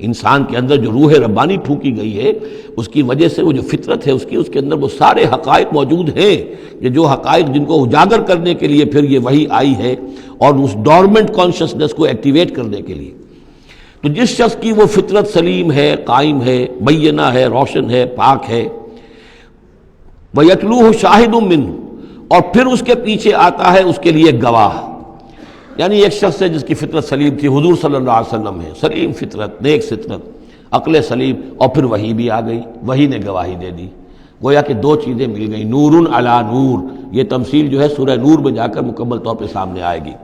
انسان کے اندر جو روح ربانی پھونکی گئی ہے، اس کی وجہ سے وہ جو فطرت ہے اس کے اندر وہ سارے حقائق موجود ہیں، کہ جو حقائق جن کو اجاگر کرنے کے لیے پھر یہ وحی آئی ہے، اور اس ڈورمنٹ کانشسنس کو ایکٹیویٹ کرنے کے لیے۔ تو جس شخص کی وہ فطرت سلیم ہے، قائم ہے، بینہ ہے، روشن ہے، پاک ہے، وَيَتْلُوهُ شَاهِدٌ مِّنْهُ، اور پھر اس کے پیچھے آتا ہے اس کے لیے گواہ، یعنی ایک شخص ہے جس کی فطرت سلیم تھی، حضور صلی اللہ علیہ وسلم ہے، سلیم فطرت، نیک فطرت، عقل سلیم، اور پھر وحی بھی آ گئی، وحی نے گواہی دے دی، گویا کہ دو چیزیں مل گئی، نور علی نور۔ یہ تمثیل جو ہے سورہ نور میں جا کر مکمل طور پہ سامنے آئے گی۔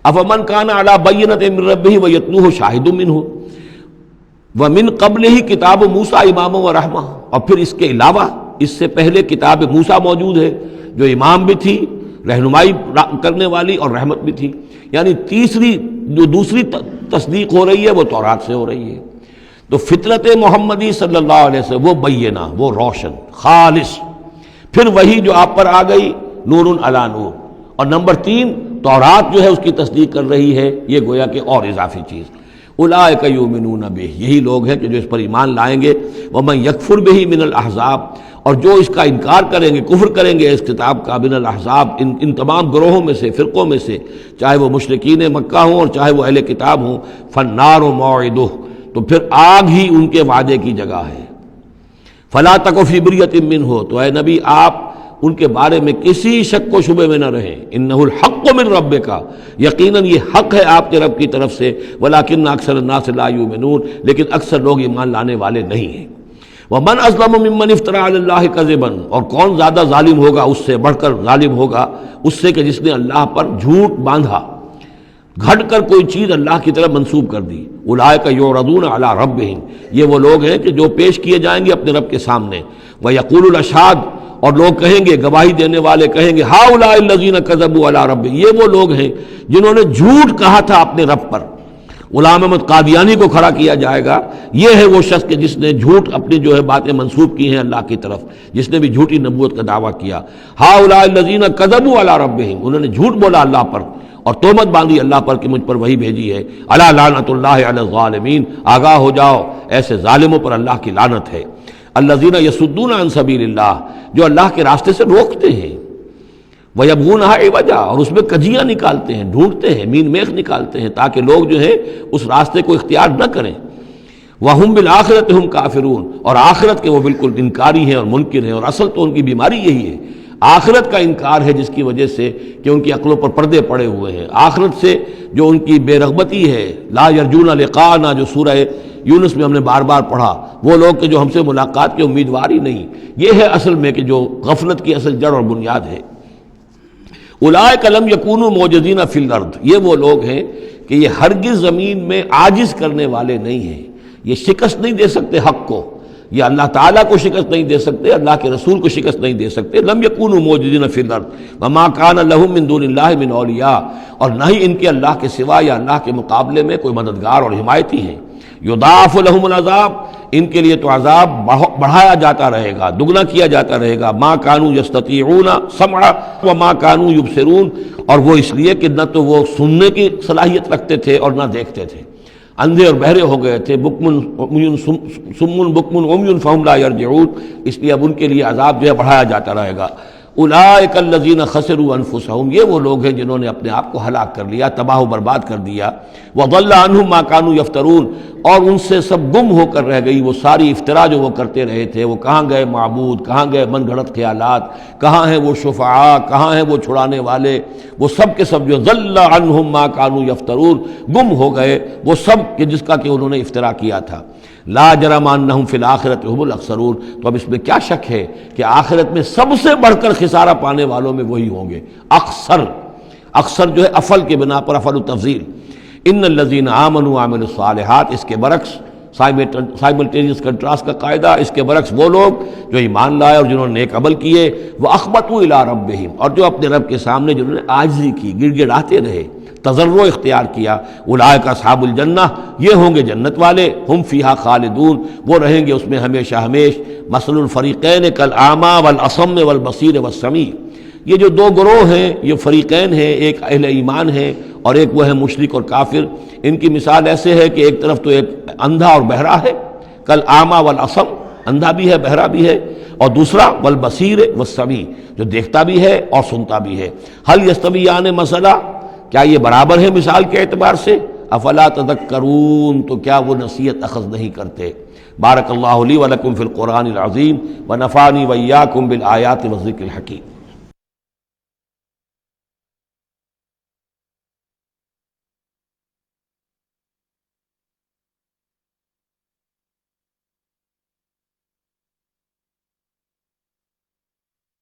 افمن کان علی بینۃ من ربہ ویتلوہ شاہد منہ ومن قبلہ کتاب موسیٰ اماما ورحمہ، اور پھر اس کے علاوہ اس سے پہلے کتاب موسیٰ موجود ہے جو امام بھی تھی، رہنمائی کرنے والی، اور رحمت بھی تھی، یعنی دوسری تصدیق ہو رہی ہے وہ تورات سے ہو رہی ہے۔ تو فطرت محمدی صلی اللہ علیہ وسلم وہ بینہ، وہ روشن خالص، پھر وہی جو آپ پر آ گئی نور علی نور، اور نمبر 3 تورات جو ہے اس کی تصدیق کر رہی ہے، یہ گویا کہ اور اضافی چیز۔ اولئک یؤمنون بہ، یہی لوگ ہیں کہ جو اس پر ایمان لائیں گے، ومن یکفر بہ من الاحزاب، اور جو اس کا انکار کریں گے، کفر کریں گے اس کتاب کا، من الاحزاب، ان تمام گروہوں میں سے، فرقوں میں سے، چاہے وہ مشرکین مکہ ہوں اور چاہے وہ اہل کتاب ہوں، فالنار موعدہ، تو پھر آگ ہی ان کے وعدے کی جگہ ہے۔ فلا تک فی مریۃ منہ، تو اے نبی آپ ان کے بارے میں کسی شک و شبے میں نہ رہیں، انہ الحق من ربک، یقیناً یہ حق ہے آپ کے رب کی طرف سے، ولکن اکثر الناس لا یؤمنون، لیکن اکثر لوگ ایمان لانے والے نہیں ہیں۔ ومن اظلم ممن افترى علی اللہ کذبا، اور کون زیادہ ظالم ہوگا، اس سے بڑھ کر ظالم ہوگا اس سے کہ جس نے اللہ پر جھوٹ باندھا، گھڑ کر کوئی چیز اللہ کی طرف منسوب کر دی۔ اولئک یعرضون علی ربہم، یہ وہ لوگ ہیں کہ جو پیش کیے جائیں گے اپنے رب کے سامنے۔ ویقول الاشہاد، اور لوگ کہیں گے، گواہی دینے والے کہیں گے، ہؤلاء الذین کذبوا علی ربہم، یہ وہ لوگ ہیں جنہوں نے جھوٹ کہا تھا اپنے رب پر۔ غلام احمد قادیانی کو کھڑا کیا جائے گا، یہ ہے وہ شخص کہ جس نے جھوٹ اپنی جو ہے باتیں منسوب کی ہیں اللہ کی طرف، جس نے بھی جھوٹی نبوت کا دعویٰ کیا۔ ہؤلاء الذین کذبوا علی ربہم، انہوں نے جھوٹ بولا اللہ پر اور تہمت باندھی اللہ پر کہ مجھ پر وہی بھیجی ہے۔ الا لعنۃ اللہ علی الظالمین، آگاہ ہو جاؤ ایسے ظالموں پر اللہ کی لعنت ہے۔ الذین یصدون عن سبیل اللہ، جو اللہ کے راستے سے روکتے ہیں، وَيَبْغُونَهَا عِوَجًا، اور اس میں کجیاں نکالتے ہیں، ڈھونڈتے ہیں، مین میخ نکالتے ہیں تاکہ لوگ جو ہے اس راستے کو اختیار نہ کریں۔ وَهُمْ بِالْآخِرَةِ هُمْ کافرون، اور آخرت کے وہ بالکل انکاری ہیں اور منکر ہیں، اور اصل تو ان کی بیماری یہی ہے، آخرت کا انکار ہے، جس کی وجہ سے کہ ان کی عقلوں پر پردے پڑے ہوئے ہیں۔ آخرت سے جو ان کی بے رغبتی ہے، لا یرجون لقاءنا، جو سورہ یونس میں ہم نے بار بار پڑھا، وہ لوگ کہ جو ہم سے ملاقات کے امیدوار ہی نہیں، یہ ہے اصل میں کہ جو غفلت کی اصل جڑ اور بنیاد ہے۔ اولئک لم یکونوا معجزین فی الارض، یہ وہ لوگ ہیں کہ یہ ہرگز زمین میں عاجز کرنے والے نہیں ہیں، یہ شکست نہیں دے سکتے حق کو، یہ اللہ تعالیٰ کو شکست نہیں دے سکتے، اللہ کے رسول کو شکست نہیں دے سکتے۔ لم یکونوا معجزین فی الارض وما کان لهم من دون اللہ من اولیاء، اور نہ ہی ان کے اللہ کے سوا یا اللہ کے مقابلے میں کوئی مددگار اور حمایتی ہیں۔ یضاعف لهم العذاب، ان کے لیے تو عذاب بڑھایا جاتا رہے گا، دگنا کیا جاتا رہے گا۔ ما کانوا یستطیعون سمع وما کانوا یبصرون، اور وہ اس لیے کہ نہ تو وہ سننے کی صلاحیت رکھتے تھے اور نہ دیکھتے تھے، اندھے اور بہرے ہو گئے تھے۔ سم بکم عمی فہم لا یرجعون، اس لیے اب ان کے لیے عذاب جو ہے بڑھایا جاتا رہے گا۔ اولئک الذین خسروا انفسهم، یہ وہ لوگ ہیں جنہوں نے اپنے آپ کو ہلاک کر لیا، تباہ و برباد کر دیا۔ وضل عنہم ما کانوا یفترون، اور ان سے سب گم ہو کر رہ گئی وہ ساری افترا جو وہ کرتے رہے تھے۔ وہ کہاں گئے معبود، کہاں گئے من گھڑت خیالات، کہاں ہیں وہ شفعاء، کہاں ہیں وہ چھڑانے والے، وہ سب کے سب جو ضل عنہم ما کانوا یفترون، گم ہو گئے وہ سب کہ جس کا کہ انہوں نے افترا کیا تھا۔ لا جرم انہم فی الآخرۃ هم الاخسرون، تو اب اس میں کیا شک ہے کہ آخرت میں سب سے بڑھ کر خسارہ پانے والوں میں وہی ہوں گے۔ اکثر جو ہے افل کے بنا پر افل التفضیل۔ ان الذین آمنوا وعملوا الصالحات، اس کے برعکس سائملٹینیس کنٹراسٹ کا قاعدہ، اس کے برعکس وہ لوگ جو ایمان لائے اور جنہوں نے نیک عمل کیے، وَأَخْبَتُوا إِلَىٰ رَبِّهِمْ، اور جو اپنے رب کے سامنے جنہوں نے عاجزی کی، گڑ گڑاتے رہے، تضرع اختیار کیا۔ اولئک اصحاب الجنہ، یہ ہوں گے جنت والے، ہم فیہا خالدون، وہ رہیں گے اس میں ہمیشہ ہمیش۔ مثل الفریقین کالاعمی والاصم والبصیر والسمیع، یہ جو دو گروہ ہیں، یہ فریقین ہیں، ایک اہل ایمان ہے اور ایک وہ ہے مشرک اور کافر۔ ان کی مثال ایسے ہے کہ ایک طرف تو ایک اندھا اور بہرا ہے، کل اعمیٰ والاصم، اندھا بھی ہے بہرا بھی ہے، اور دوسرا والبصیر والسمیع، جو دیکھتا بھی ہے اور سنتا بھی ہے۔ هل یستویان مثلا، کیا یہ برابر ہے مثال کے اعتبار سے؟ افلا تذکرون، تو کیا وہ نصیحت اخذ نہیں کرتے؟ بارک اللہ لی ولکم فی القرآن العظیم ونفعنی وإیاکم بالآیات والذکر الحکیم۔